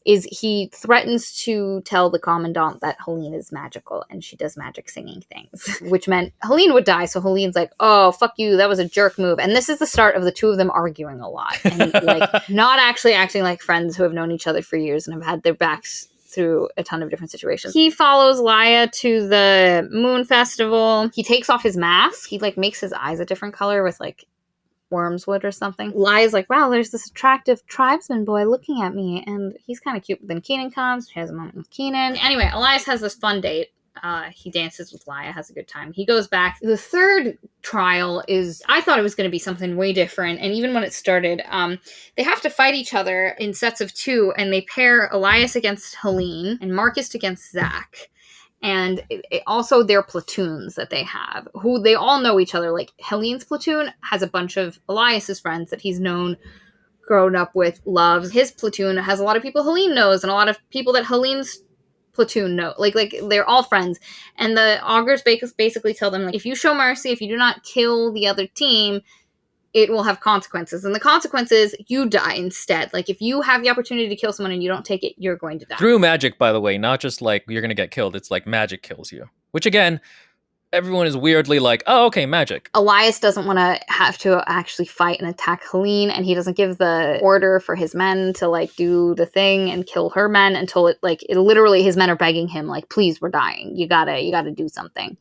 A: is he threatens to tell the commandant that Helene is magical and she does magic singing things, which meant Helene would die. So Helene's like, oh, fuck you, that was a jerk move. And this is the start of the two of them arguing a lot and like not actually acting like friends who have known each other for years and have had their backs through a ton of different situations. He follows Laia to the moon festival. He takes off his mask. He like makes his eyes a different color with like worms would or something. Laia's like, wow, there's this attractive tribesman boy looking at me, and he's kind of cute. But then Keenan comes. She has a moment with Keenan. Anyway, Elias has this fun date. He dances with Laia, has a good time. He goes back. The third trial is, I thought it was going to be something way different. And even when it started, they have to fight each other in sets of two, and they pair Elias against Helene and Marcus against Zach. And also their platoons that they have, who they all know each other. Like Helene's platoon has a bunch of Elias's friends that he's known, grown up with, loves. His platoon has a lot of people Helene knows and a lot of people that Helene's platoon know. Like they're all friends. And the augurs basically tell them, like, if you show mercy, if you do not kill the other team, it will have consequences. And the consequences, you die instead. Like, if you have the opportunity to kill someone and you don't take it, you're going to die.
B: Through magic, by the way, not just like you're going to get killed. It's like magic kills you. Which, again, everyone is weirdly like, oh, okay, magic.
A: Elias doesn't want to have to actually fight and attack Helene, and he doesn't give the order for his men to, like, do the thing and kill her men until it literally, his men are begging him, like, please, we're dying. You gotta do something.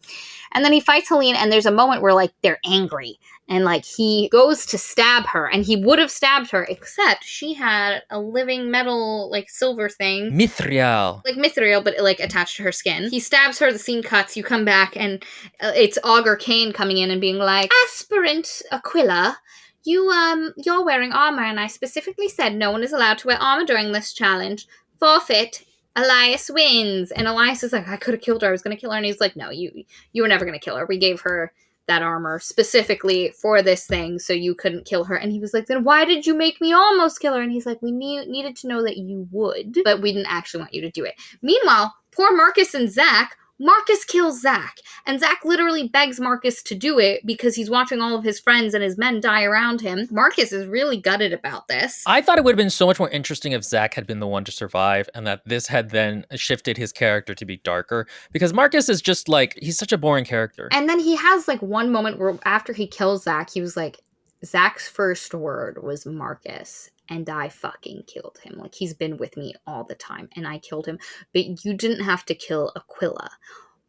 A: And then he fights Helene, and there's a moment where, like, they're angry. And, like, he goes to stab her, and he would have stabbed her, except she had a living metal, like, silver thing.
B: Mithril.
A: Like, mithril, but, like, attached to her skin. He stabs her, the scene cuts, you come back, and it's Augur Kane coming in and being like, Aspirant Aquila, you're wearing armor, and I specifically said no one is allowed to wear armor during this challenge. Forfeit. Elias wins. And Elias is like, I could have killed her. I was going to kill her. And he's like, no, you were never going to kill her. We gave her that armor specifically for this thing, so you couldn't kill her. And he was like, then why did you make me almost kill her? And he's like, we needed to know that you would, but we didn't actually want you to do it. Meanwhile, poor Marcus and Zach, Marcus kills Zach, and Zach literally begs Marcus to do it because he's watching all of his friends and his men die around him. Marcus is really gutted about this.
B: I thought it would have been so much more interesting if Zach had been the one to survive and that this had then shifted his character to be darker, because Marcus is just like, he's such a boring character.
A: And then he has like one moment where after he kills Zach, he was like, Zach's first word was Marcus. And I fucking killed him. Like, he's been with me all the time, and I killed him. But you didn't have to kill Aquila.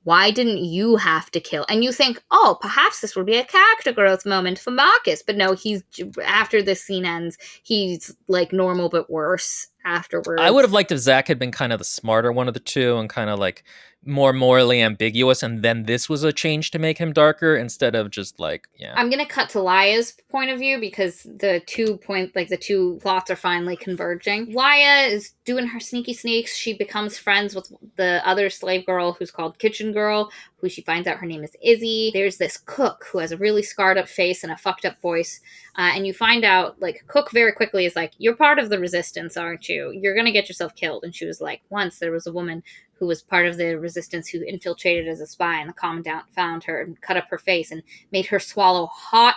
A: Why didn't you have to kill? And you think, oh, perhaps this will be a character growth moment for Marcus. But no, after this scene ends, he's, like, normal but worse afterwards.
B: I would have liked if Zach had been kind of the smarter one of the two and kind of, like, more morally ambiguous, and then this was a change to make him darker instead of just like, yeah.
A: I'm gonna cut to Laia's point of view because the two plots are finally converging. Laia is doing her sneaky sneaks. She becomes friends with the other slave girl who's called Kitchen Girl, who she finds out her name is Izzy. There's this cook who has a really scarred up face and a fucked up voice. And you find out, like, Cook very quickly is like, you're part of the resistance, aren't you? You're gonna get yourself killed. And she was like, once there was a woman who was part of the resistance who infiltrated as a spy, and the commandant found her and cut up her face and made her swallow hot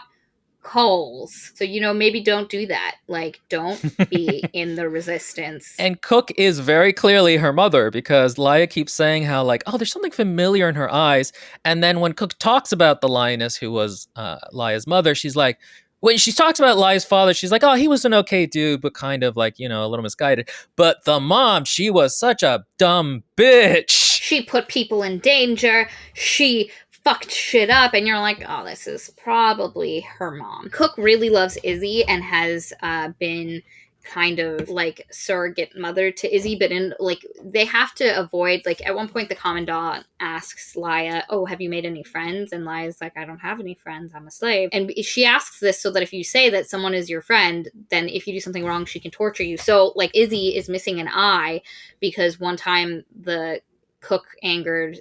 A: coals. So, maybe don't do that. Like, don't be in the resistance.
B: And Cook is very clearly her mother, because Laia keeps saying how, like, oh, there's something familiar in her eyes. And then when Cook talks about the lioness who was Laia's mother, she's like, when she talks about Laia's father, she's like, oh, he was an okay dude, but kind of like, a little misguided. But the mom, she was such a dumb bitch.
A: She put people in danger. She fucked shit up, and you're like, oh, this is probably her mom. Cook really loves Izzy and has been kind of like surrogate mother to Izzy, but in like they have to avoid, like at one point the commandant asks Laia, oh, have you made any friends? And Laia's like, I don't have any friends, I'm a slave. And she asks this so that if you say that someone is your friend, then if you do something wrong she can torture you. So like Izzy is missing an eye because one time the cook angered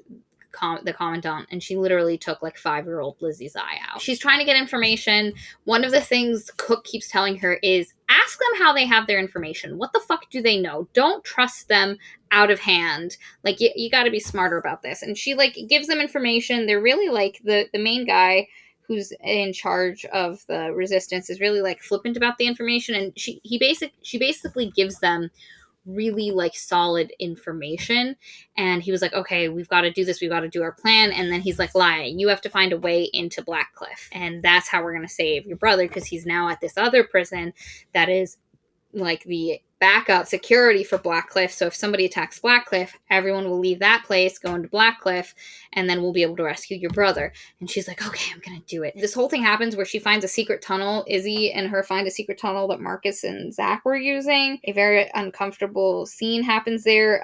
A: the commandant, and she literally took like 5-year-old Lizzie's eye out. She's trying to get information. One of the things Cook keeps telling her is ask them how they have their information. What the fuck do they know? Don't trust them out of hand. Like you got to be smarter about this. And she like gives them information. They're really like the main guy who's in charge of the resistance is really like flippant about the information, and she basically gives them really like solid information. And he was like, okay, we've got to do this, we've got to do our plan. And then he's like, Laia, you have to find a way into Blackcliff, and that's how we're going to save your brother, because he's now at this other prison that is like the backup security for Blackcliff. So if somebody attacks Blackcliff, everyone will leave that place, go into Blackcliff, and then we'll be able to rescue your brother. And she's like, okay, I'm gonna do it. This whole thing happens where she finds a secret tunnel. Izzy and her find a secret tunnel that Marcus and Zach were using. A very uncomfortable scene happens there.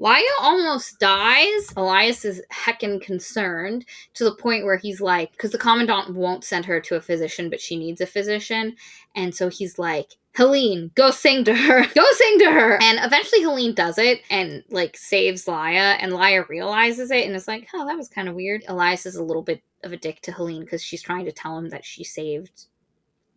A: Laia almost dies. Elias is heckin' concerned to the point where he's like, because the commandant won't send her to a physician, but she needs a physician. And so he's like, Helene, go sing to her. Go sing to her. And eventually Helene does it and like saves Laia, and Laia realizes it and is like, oh, that was kind of weird. Elias is a little bit of a dick to Helene because she's trying to tell him that she saved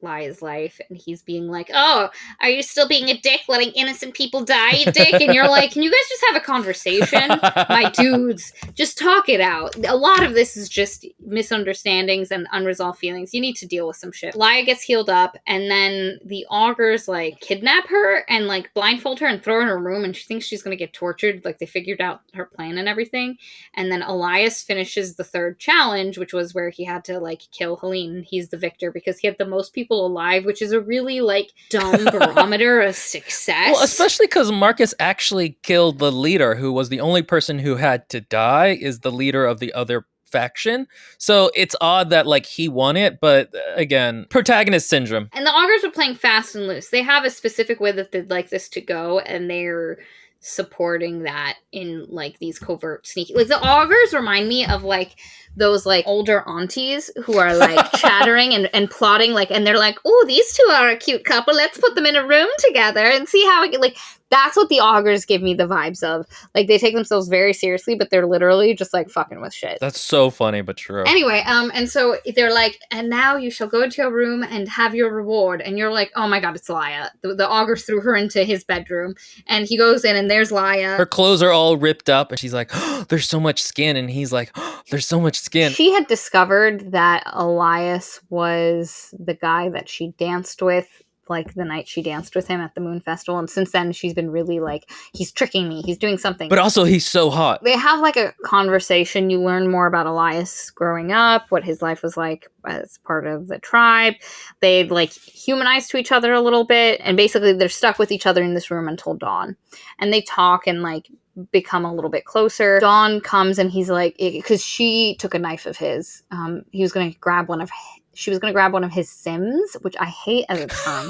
A: Laia's life, and he's being like, oh, are you still being a dick letting innocent people die, you dick? And you're like, can you guys just have a conversation? My dudes, just talk it out. A lot of this is just misunderstandings and unresolved feelings. You need to deal with some shit. Laia gets healed up, and then the augurs like kidnap her and like blindfold her and throw her in her room, and she thinks she's gonna get tortured. Like they figured out her plan and everything. And then Elias finishes the third challenge, which was where he had to like kill Helene. He's the victor because he had the most people alive, which is a really like dumb barometer of success.
B: Well, especially because Marcus actually killed the leader, who was the only person who had to die, is the leader of the other faction. So it's odd that like he won it, but again, protagonist syndrome.
A: And the augurs are playing fast and loose. They have a specific way that they'd like this to go, and they're supporting that in like these covert sneaky, like the augurs remind me of like those like older aunties who are like chattering and plotting, like, and they're like, oh, these two are a cute couple, let's put them in a room together and see how it, like, that's what the augurs give me the vibes of. Like they take themselves very seriously, but they're literally just like fucking with shit.
B: That's so funny, but true.
A: Anyway, and so they're like, and now you shall go into your room and have your reward. And you're like, oh my god, it's Laia. The augurs threw her into his bedroom, and he goes in, and there's Laia.
B: Her clothes are all ripped up, and she's like, oh, there's so much skin, and he's like, oh, there's so much skin.
A: She had discovered that Elias was the guy that she danced with, like the night she danced with him at the Moon Festival, and since then she's been really like, he's tricking me, he's doing something.
B: But also he's so hot.
A: They have like a conversation. You learn more about Elias growing up, what his life was like as part of the tribe. They like humanize to each other a little bit, and basically they're stuck with each other in this room until dawn, and they talk and like become a little bit closer. Dawn comes, and he's like, because she took a knife of his, he was going to grab one of she was going to grab one of his sims, which I hate as a term.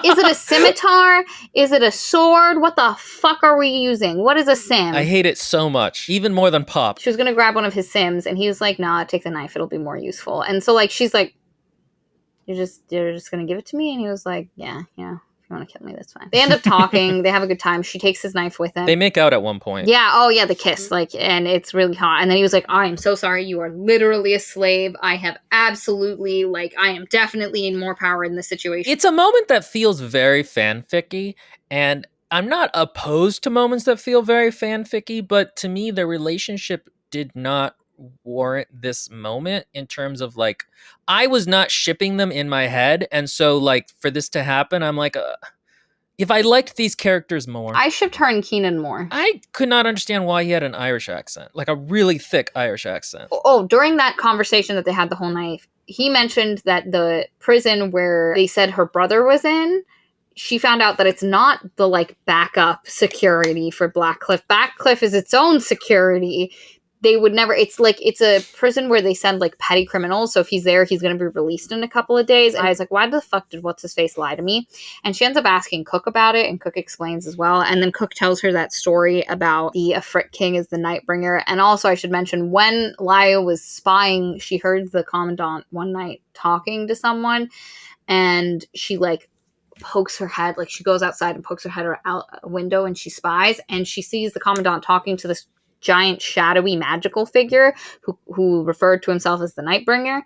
A: Is it a scimitar? Is it a sword? What the fuck are we using? What is a sim?
B: I hate it so much. Even more than Pop.
A: She was going to grab one of his sims, and he was like, nah, take the knife. It'll be more useful. And so, like, she's like, you're just going to give it to me? And he was like, yeah. You want to kill me, that's fine. They end up talking. They have a good time. She takes his knife with him.
B: They make out at one point.
A: Yeah. Oh, yeah. The kiss. Like, and it's really hot. And then he was like, I am so sorry. You are literally a slave. I have absolutely, like, I am definitely in more power in this situation.
B: It's a moment that feels very fanficky, and I'm not opposed to moments that feel very fanficky, but to me, the relationship did not warrant this moment in terms of like, I was not shipping them in my head, and so like for this to happen, I'm like, if I liked these characters more,
A: I shipped her and Keenan more.
B: I could not understand why he had an Irish accent, like a really thick Irish accent.
A: Oh, during that conversation that they had the whole night, he mentioned that the prison where they said her brother was in, she found out that it's not the like backup security for Blackcliff. Blackcliff is its own security. they would never, it's like, it's a prison where they send like petty criminals. So if he's there, he's going to be released in a couple of days. And I was like, why the fuck did what's his face lie to me? And she ends up asking Cook about it, and Cook explains as well. And then Cook tells her that story about the Afrit King as the Nightbringer. And also I should mention, when Laia was spying, she heard the commandant one night talking to someone, and she like pokes her head, like she goes outside and pokes her head out a window, and she spies, and she sees the commandant talking to this giant shadowy magical figure who referred to himself as the Nightbringer.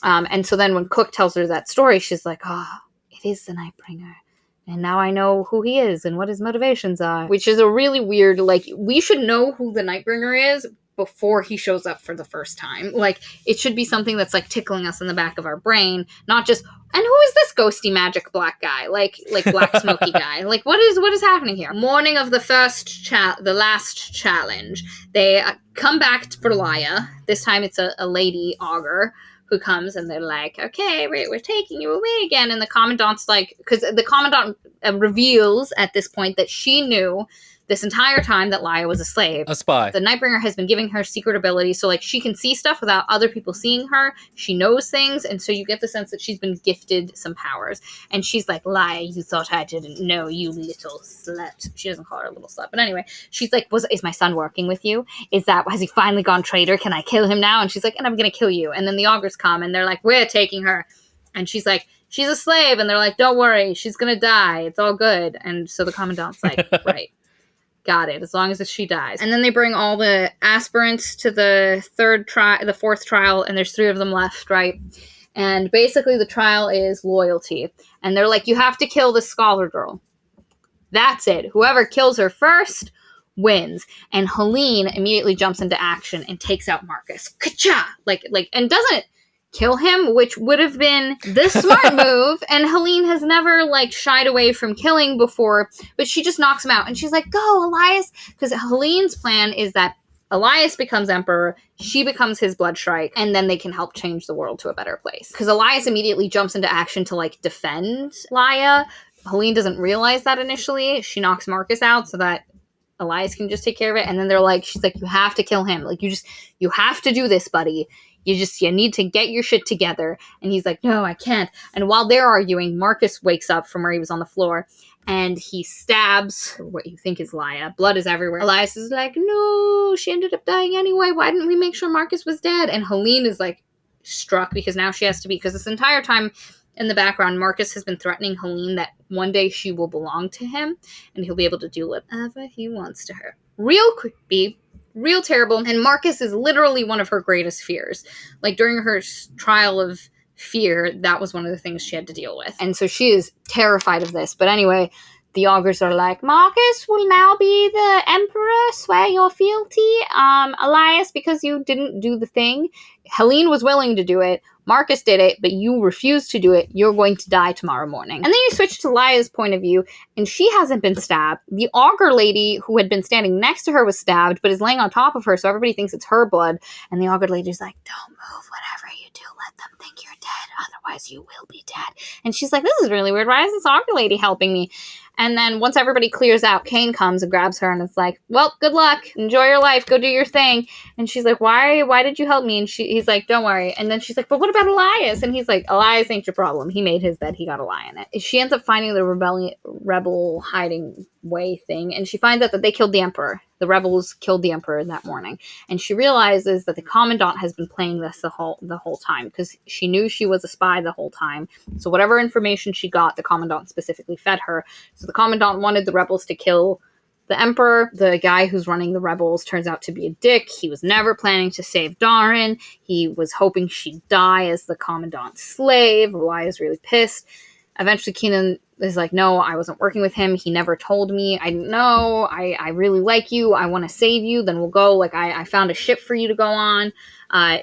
A: And so then when Cook tells her that story, she's like, oh, it is the Nightbringer. And now I know who he is and what his motivations are. Which is a really weird, like, we should know who the Nightbringer is before he shows up for the first time. Like, it should be something that's like tickling us in the back of our brain, not just, and who is this ghosty magic black guy? Like black smoky guy. Like, what is happening here? Morning of the last challenge, they come back for Laia. This time it's a lady augur who comes, and they're like, okay, we're taking you away again. And the commandant's like, because the commandant reveals at this point that she knew this entire time that Laia was a slave.
B: A spy.
A: The Nightbringer has been giving her secret abilities, so like she can see stuff without other people seeing her. She knows things, and so you get the sense that she's been gifted some powers. And she's like, Laia, you thought I didn't know, you little slut. She doesn't call her a little slut, but anyway, she's like, is my son working with you? Has he finally gone traitor? Can I kill him now? And she's like, and I'm gonna kill you. And then the augurs come, and they're like, we're taking her. And she's like, she's a slave. And they're like, don't worry, she's gonna die. It's all good. And so the commandant's like, right. Got it, as long as she dies. And then they bring all the aspirants to the fourth trial, and there's 3 of them left, right? And basically the trial is loyalty. And they're like, you have to kill this scholar girl. That's it. Whoever kills her first wins. And Helene immediately jumps into action and takes out Marcus. Ka-cha! And doesn't kill him, which would have been the smart move, and Helene has never shied away from killing before, but she just knocks him out, and she's like, go Elias, because Helene's plan is that Elias becomes emperor, she becomes his blood strike, and then they can help change the world to a better place. Because Elias immediately jumps into action to defend Laia. Helene doesn't realize that initially. She knocks Marcus out so that Elias can just take care of it, and then she's like, you have to kill him, you have to do this, buddy. You need to get your shit together. And he's like, no, I can't. And while they're arguing, Marcus wakes up from where he was on the floor, and he stabs what you think is Laia. Blood is everywhere. Elias is like, no, she ended up dying anyway. Why didn't we make sure Marcus was dead? And Helene is struck, because now she has to be, because this entire time in the background, Marcus has been threatening Helene that one day she will belong to him, and he'll be able to do whatever he wants to her. Real creepy. Real terrible. And Marcus is literally one of her greatest fears. During her trial of fear, that was one of the things she had to deal with. And so she is terrified of this. But anyway, the augurs are like, Marcus will now be the emperor, swear your fealty. Elias, because you didn't do the thing. Helene was willing to do it. Marcus did it, but you refused to do it. You're going to die tomorrow morning. And then you switch to Laia's point of view, and she hasn't been stabbed. The augur lady who had been standing next to her was stabbed, but is laying on top of her, so everybody thinks it's her blood. And the augur lady's like, don't move, whatever you do, let them think you're dead, otherwise you will be dead. And she's like, this is really weird. Why is this augur lady helping me? And then once everybody clears out, Cain comes and grabs her, and it's like, well, good luck. Enjoy your life. Go do your thing. And she's like, why did you help me? And he's like, don't worry. And then she's like, but what about Elias? And he's like, Elias ain't your problem. He made his bed. He got to lie in it. She ends up finding the rebel hiding way thing, and she finds out that they killed the emperor. The rebels killed the emperor that morning. And she realizes that the commandant has been playing this the whole time, because she knew she was a spy the whole time. So whatever information she got, the commandant specifically fed her. So the commandant wanted the rebels to kill the emperor. The guy who's running the rebels turns out to be a dick. He was never planning to save Darin. He was hoping she'd die as the commandant's slave. Laia's really pissed. Eventually, Keenan is like, no, I wasn't working with him. He never told me. I didn't know. I really like you. I want to save you. Then we'll go. I found a ship for you to go on.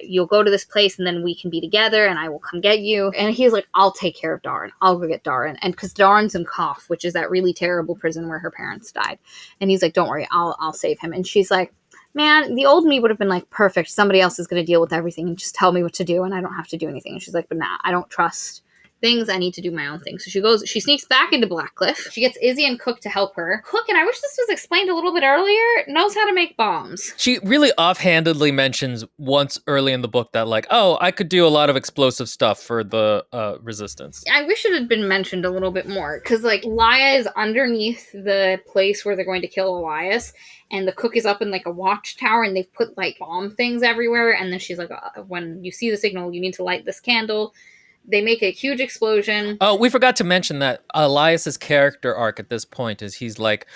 A: You'll go to this place, and then we can be together, and I will come get you. And he's like, I'll take care of Darin. I'll go get Darin. And because Darin's in Kof, which is that really terrible prison where her parents died. And he's like, don't worry, I'll save him. And she's like, man, the old me would have been like, perfect. Somebody else is going to deal with everything and just tell me what to do, and I don't have to do anything. And she's like, but nah, I don't trust things. I need to do my own thing. So she sneaks back into Blackcliff. She gets Izzy and Cook to help her. Cook, and I wish this was explained a little bit earlier, knows how to make bombs.
B: She really offhandedly mentions once early in the book that, like, oh, I could do a lot of explosive stuff for the resistance.
A: I wish it had been mentioned a little bit more, because, like, Laia is underneath the place where they're going to kill Elias, and the cook is up in, like, a watchtower, and they've put, like, bomb things everywhere, and then she's like, when you see the signal, you need to light this candle. They make a huge explosion.
B: Oh, we forgot to mention that Elias's character arc at this point is he's like,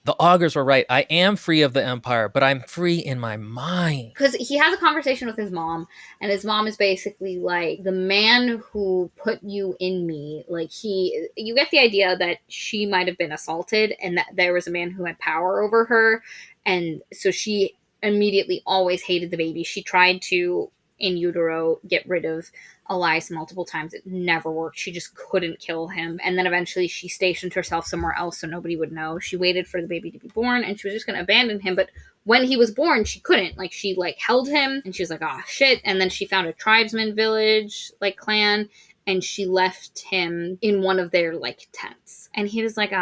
B: the augurs were right. I am free of the Empire, but I'm free in my mind.
A: Because he has a conversation with his mom, and his mom is basically like, the man who put you in me, like, you get the idea that she might have been assaulted, and that there was a man who had power over her, and so she immediately always hated the baby. She tried to, in utero, get rid of Elias multiple times. It never worked. She just couldn't kill him. And then eventually she stationed herself somewhere else so nobody would know. She waited for the baby to be born, and she was just going to abandon him. But when he was born, she couldn't. Like, she, like, held him, and she was like, oh, shit. And then she found a tribesman village, like, clan, and she left him in one of their, like, tents. And he was like,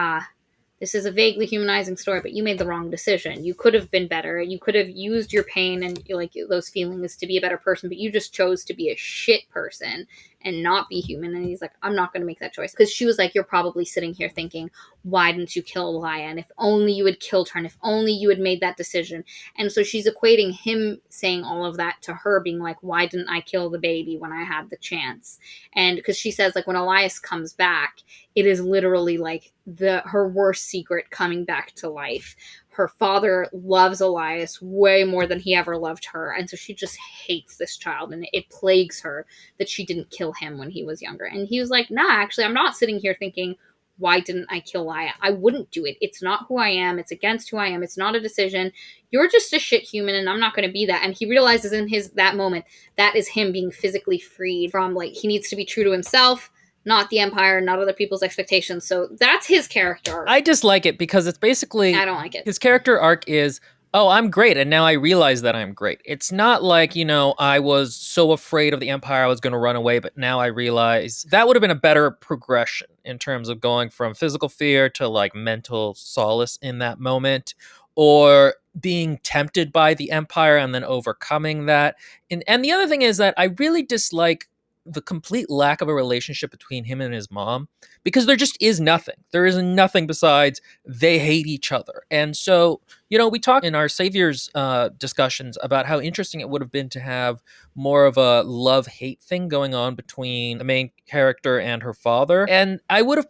A: this is a vaguely humanizing story, but you made the wrong decision. You could have been better. You could have used your pain and, like, those feelings to be a better person, but you just chose to be a shit person and not be human. And he's like, I'm not going to make that choice. Because she was like, you're probably sitting here thinking, why didn't you kill Laia? And if only you had killed her, and if only you had made that decision. And so she's equating him saying all of that to her being like, why didn't I kill the baby when I had the chance? And because she says, like, when Elias comes back, it is literally like her worst secret coming back to life. Her father loves Elias way more than he ever loved her, and so she just hates this child, and it plagues her that she didn't kill him when he was younger. And he was like, nah, actually, I'm not sitting here thinking, why didn't I kill Laia? I wouldn't do it. It's not who I am. It's against who I am. It's not a decision. You're just a shit human, and I'm not going to be that. And he realizes in that moment, that is him being physically freed from, like, he needs to be true to himself, not the Empire, not other people's expectations. So that's his character arc.
B: I dislike it because it's basically...
A: I don't like it.
B: His character arc is, oh, I'm great, and now I realize that I'm great. It's not like, I was so afraid of the Empire I was going to run away, but now I realize that would have been a better progression in terms of going from physical fear to, like, mental solace in that moment, or being tempted by the Empire and then overcoming that. And the other thing is that I really dislike the complete lack of a relationship between him and his mom, because there just is nothing. There is nothing besides they hate each other. And so, we talked in our Saviors discussions about how interesting it would have been to have more of a love-hate thing going on between the main character and her father. And I would have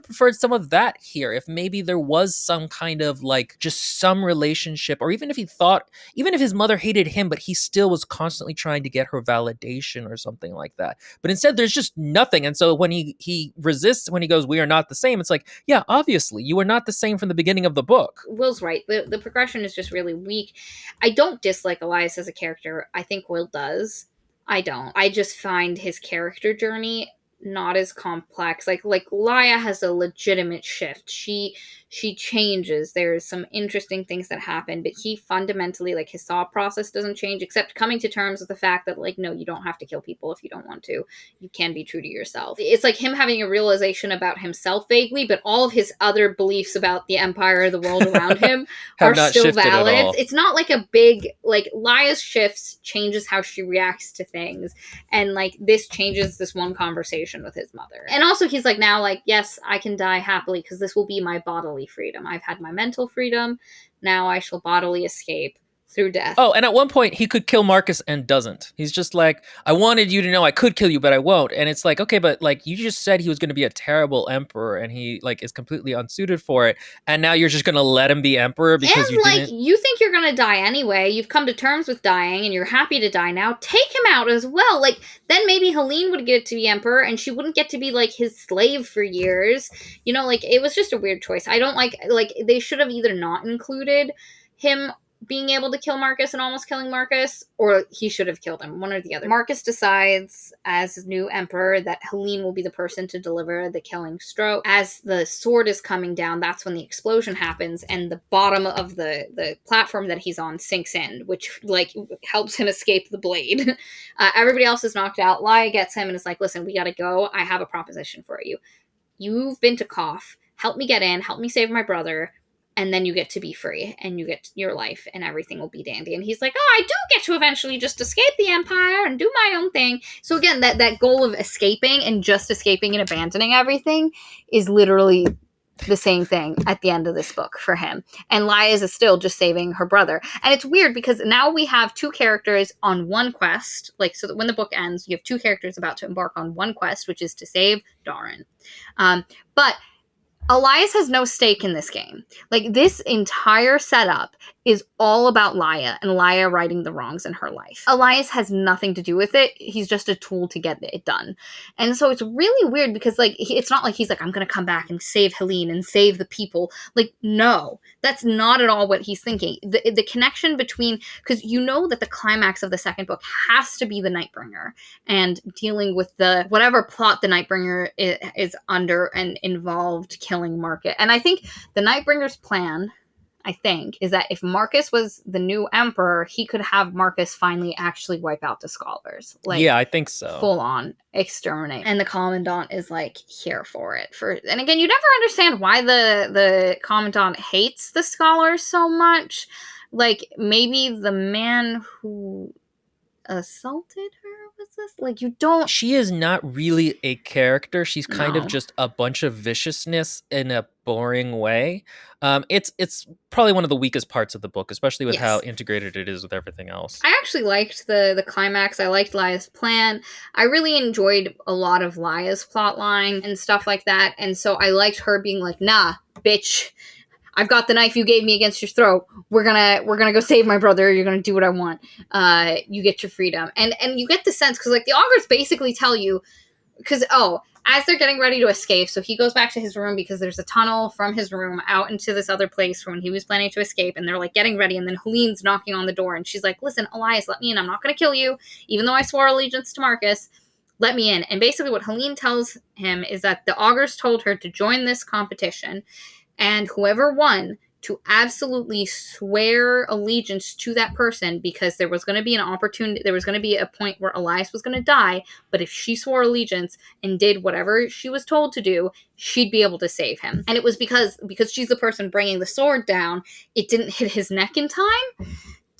B: preferred some of that here, if maybe there was some kind of, like, just some relationship, or even if his mother hated him, but he still was constantly trying to get her validation or something like that. But instead, there's just nothing. And so when he resists, when he goes, we are not the same, it's like, yeah, obviously, you are not the same from the beginning of the book.
A: Will's right. The progression is just really weak. I don't dislike Elias as a character. I think Will does. I don't. I just find his character journey not as complex. Like Laia has a legitimate shift. She changes. There's some interesting things that happen, but he fundamentally, like, his thought process doesn't change, except coming to terms with the fact that, like, no, you don't have to kill people if you don't want to. You can be true to yourself. It's like him having a realization about himself vaguely, but all of his other beliefs about the Empire or the world around him are still valid. It's not like a big, like, Laia's shifts changes how she reacts to things, and, like, this changes this one conversation with his mother. And also he's like, now, like, yes, I can die happily because this will be my bodily freedom. I've had my mental freedom. Now I shall bodily escape through death.
B: Oh, and at one point he could kill Marcus and doesn't. He's just like, I wanted you to know I could kill you, but I won't. And it's like, okay, but, like, you just said he was going to be a terrible emperor, and he, like, is completely unsuited for it. And now you're just going to let him be emperor because
A: and, you think you're going to die anyway. You've come to terms with dying, and you're happy to die now. Take him out as well. Like, then maybe Helene would get to be emperor, and she wouldn't get to be, like, his slave for years. Like, it was just a weird choice. I don't like, they should have either not included him being able to kill Marcus and almost killing Marcus, or he should have killed him, one or the other. Marcus decides as his new emperor that Helene will be the person to deliver the killing stroke. As the sword is coming down, that's when the explosion happens, and the bottom of the platform that he's on sinks in, which like helps him escape the blade. Everybody else is knocked out. Laia gets him and is like, listen, we gotta go. I have a proposition for you. You've been to Koth. Help me get in. Help me save my brother. And then you get to be free and you get your life and everything will be dandy. And he's like, oh, I do get to eventually just escape the Empire and do my own thing. So again, that goal of escaping and just escaping and abandoning everything is literally the same thing at the end of this book for him. And Laia is still just saving her brother. And it's weird because now we have two characters on one quest. Like, so that when the book ends, you have two characters about to embark on one quest, which is to save Darin. But Elias has no stake in this game. Like, this entire setup is all about Laia and Laia righting the wrongs in her life. Elias has nothing to do with it. He's just a tool to get it done. And so it's really weird because, like, it's not like he's like, I'm going to come back and save Helene and save the people. Like, no, that's not at all what he's thinking. The connection between, because you know that the climax of the second book has to be the Nightbringer and dealing with the whatever plot the Nightbringer is under and involved killing Marcus. And I think the Nightbringer's plan, I think, is that if Marcus was the new emperor, he could have Marcus finally actually wipe out the scholars. Like,
B: yeah, I think so.
A: Full on exterminate. And the commandant is like here for it. And again, you never understand why the commandant hates the scholars so much. Like, maybe the man who assaulted her was this? Like, you don't.
B: She is not really a character. She's kind
A: No.
B: of just a bunch of viciousness in a boring way. It's probably one of the weakest parts of the book, especially with how integrated it is with everything else.
A: I actually liked the climax. I liked Laia's plan. I really enjoyed a lot of Laia's plot line and stuff like that. And so I liked her being like, nah, bitch, I've got the knife you gave me against your throat. We're gonna go save my brother. You're gonna do what I want. You get your freedom. And you get the sense, because like the augurs basically tell you, because as they're getting ready to escape, so he goes back to his room because there's a tunnel from his room out into this other place from when he was planning to escape, and they're like getting ready, and then Helene's knocking on the door, and she's like, listen, Elias, let me in. I'm not gonna kill you, even though I swore allegiance to Marcus. Let me in. And basically what Helene tells him is that the augurs told her to join this competition, and whoever won to absolutely swear allegiance to that person, because there was going to be an opportunity, there was going to be a point where Elias was going to die, but if she swore allegiance and did whatever she was told to do, she'd be able to save him. And it was because she's the person bringing the sword down, it didn't hit his neck in time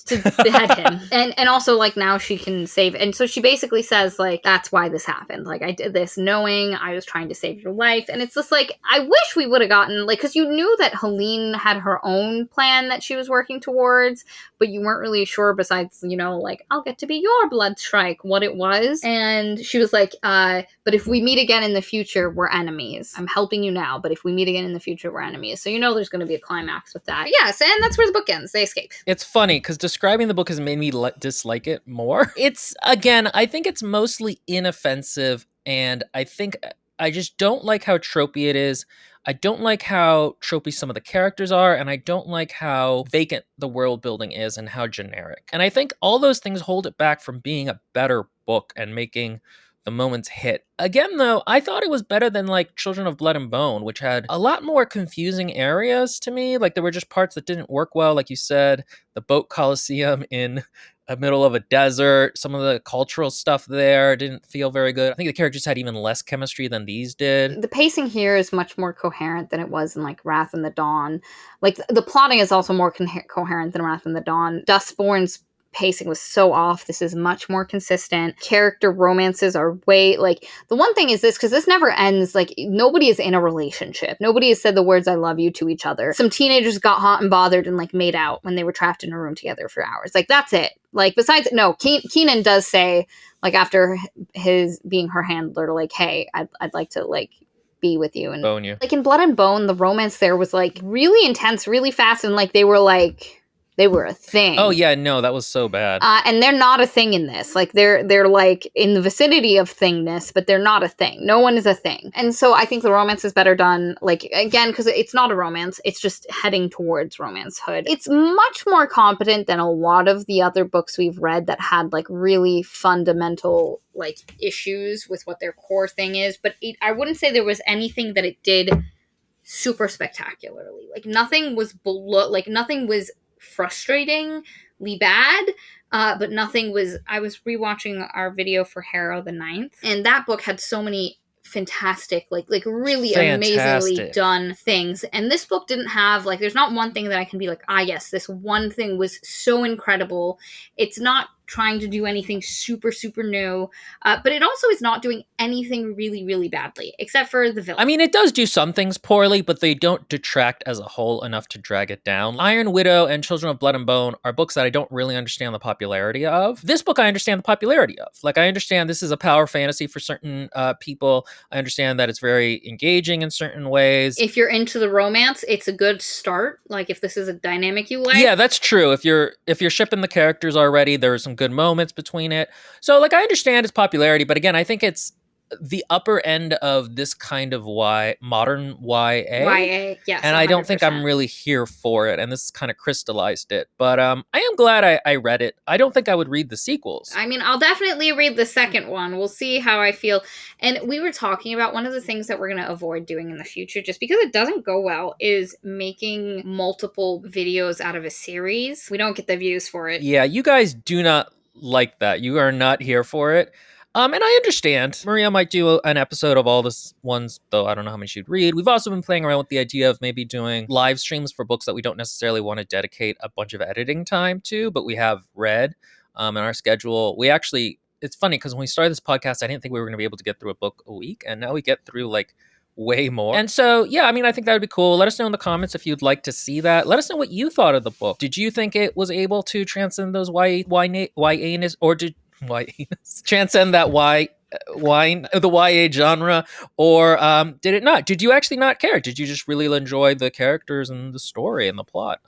A: to behead him. And also, like, now she can save. And so she basically says, like, that's why this happened. Like, I did this knowing I was trying to save your life. And it's just like, I wish we would have gotten, like, because you knew that Helene had her own plan that she was working towards, but you weren't really sure, besides, you know, like, I'll get to be your blood strike, what it was. And she was like, but if we meet again in the future, we're enemies. I'm helping you now, but if we meet again in the future, we're enemies. So you know there's going to be a climax with that. But yes, and that's where the book ends. They escape.
B: It's funny, because describing the book has made me dislike it more. It's, again, I think it's mostly inoffensive, and I think I just don't like how tropey it is. I don't like how tropey some of the characters are, and I don't like how vacant the world building is and how generic. And I think all those things hold it back from being a better book and making the moments hit. Again, though, I thought it was better than, like, Children of Blood and Bone, which had a lot more confusing areas to me. Like, there were just parts that didn't work well, like you said, the boat coliseum in the middle of a desert. Some of the cultural stuff there didn't feel very good. I think the characters had even less chemistry than these did.
A: The pacing here is much more coherent than it was in, like, Wrath in the Dawn. Like, the plotting is also more coherent than Wrath in the Dawn. Dustborn's pacing was so off. This is much more consistent. Character romances are way, like, the one thing is this, because this never ends, like, nobody is in a relationship. Nobody has said the words I love you to each other. Some teenagers got hot and bothered and, like, made out when they were trapped in a room together for hours. Like, that's it. Like, besides, no, Keenan does say, like, after his being her handler, like, hey, I'd like to, like, be with you. And
B: bone you.
A: Like, in Blood and Bone, the romance there was, like, really intense, really fast, and, like, they were They were a thing.
B: Oh yeah, no, that was so bad.
A: And they're not a thing in this. Like they're like in the vicinity of thingness, but they're not a thing. No one is a thing. And so I think the romance is better done, like, again, because it's not a romance. It's just heading towards romancehood. It's much more competent than a lot of the other books we've read that had like really fundamental like issues with what their core thing is. But I wouldn't say there was anything that it did super spectacularly. Like nothing was nothing was frustratingly bad, but nothing was. I was rewatching our video for Harrow the Ninth, and that book had so many fantastic, like really amazingly done things, and this book didn't have, like, there's not one thing that I can be like, yes, this one thing was so incredible. It's not trying to do anything super new, but it also is not doing anything really badly, except for the villain.
B: I mean, it does do some things poorly, but they don't detract as a whole enough to drag it down. Iron Widow and Children of Blood and Bone are books that I don't really understand the popularity of. This book I understand the popularity of. Like, I understand this is a power fantasy for certain people. I understand that it's very engaging in certain ways.
A: If you're into the romance, it's a good start. Like, if this is a dynamic you like.
B: Yeah, that's true. If you're shipping the characters already, there are some good moments between it. So, like, I understand its popularity, but again, I think it's the upper end of this kind of modern YA.
A: Yes.
B: And
A: 100%.
B: I don't think I'm really here for it. And this kind of crystallized it. But I am glad I read it. I don't think I would read the sequels.
A: I mean, I'll definitely read the second one. We'll see how I feel. And we were talking about one of the things that we're going to avoid doing in the future, just because it doesn't go well, is making multiple videos out of a series. We don't get the views for it.
B: Yeah, you guys do not like that. You are not here for it. And I understand. Maria might do an episode of all this ones, though I don't know how many she'd read. We've also been playing around with the idea of maybe doing live streams for books that we don't necessarily want to dedicate a bunch of editing time to, but we have read in our schedule. It's funny because when we started this podcast, I didn't think we were going to be able to get through a book a week, and now we get through like way more. And so, yeah, I mean, I think that would be cool. Let us know in the comments if you'd like to see that. Let us know what you thought of the book. Did you think it was able to transcend those YA-ness, or did transcend that the YA genre, or did it not? Did you actually not care? Did you just really enjoy the characters and the story and the plot?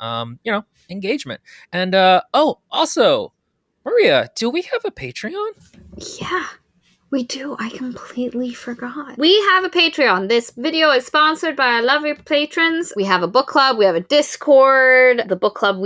B: Engagement. And also, Maria, do we have a Patreon?
A: Yeah. We do. I completely forgot. We have a Patreon. This video is sponsored by our lovely patrons. We have a book club. We have a Discord. The book club,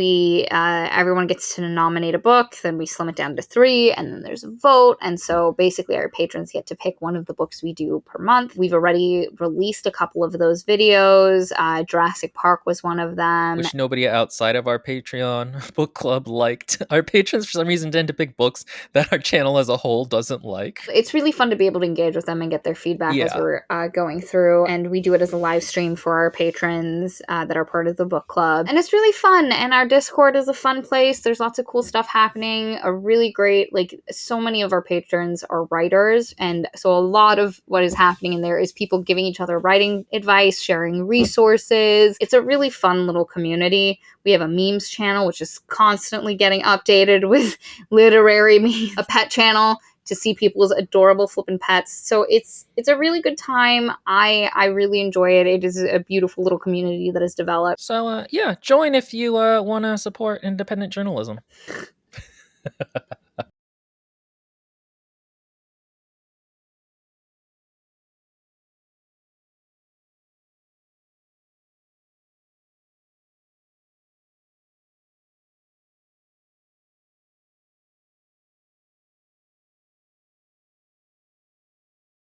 A: everyone gets to nominate a book. Then we slim it down to 3, and then there's a vote. And so basically our patrons get to pick one of the books we do per month. We've already released a couple of those videos. Jurassic Park was one of them.
B: Which nobody outside of our Patreon book club liked. Our patrons, for some reason, tend to pick books that our channel as a whole doesn't like.
A: It's really fun to be able to engage with them and get their feedback as we're going through, and we do it as a live stream for our patrons that are part of the book club, and it's really fun. And our Discord is a fun place. There's lots of cool stuff happening. A really great, like, so many of our patrons are writers, and so a lot of what is happening in there is people giving each other writing advice, sharing resources. It's a really fun little community. We have a memes channel, which is constantly getting updated with literary memes, a pet channel to see people's adorable flippin' pets. So it's a really good time. I really enjoy it. It is a beautiful little community that has developed.
B: So join if you want to support independent journalism.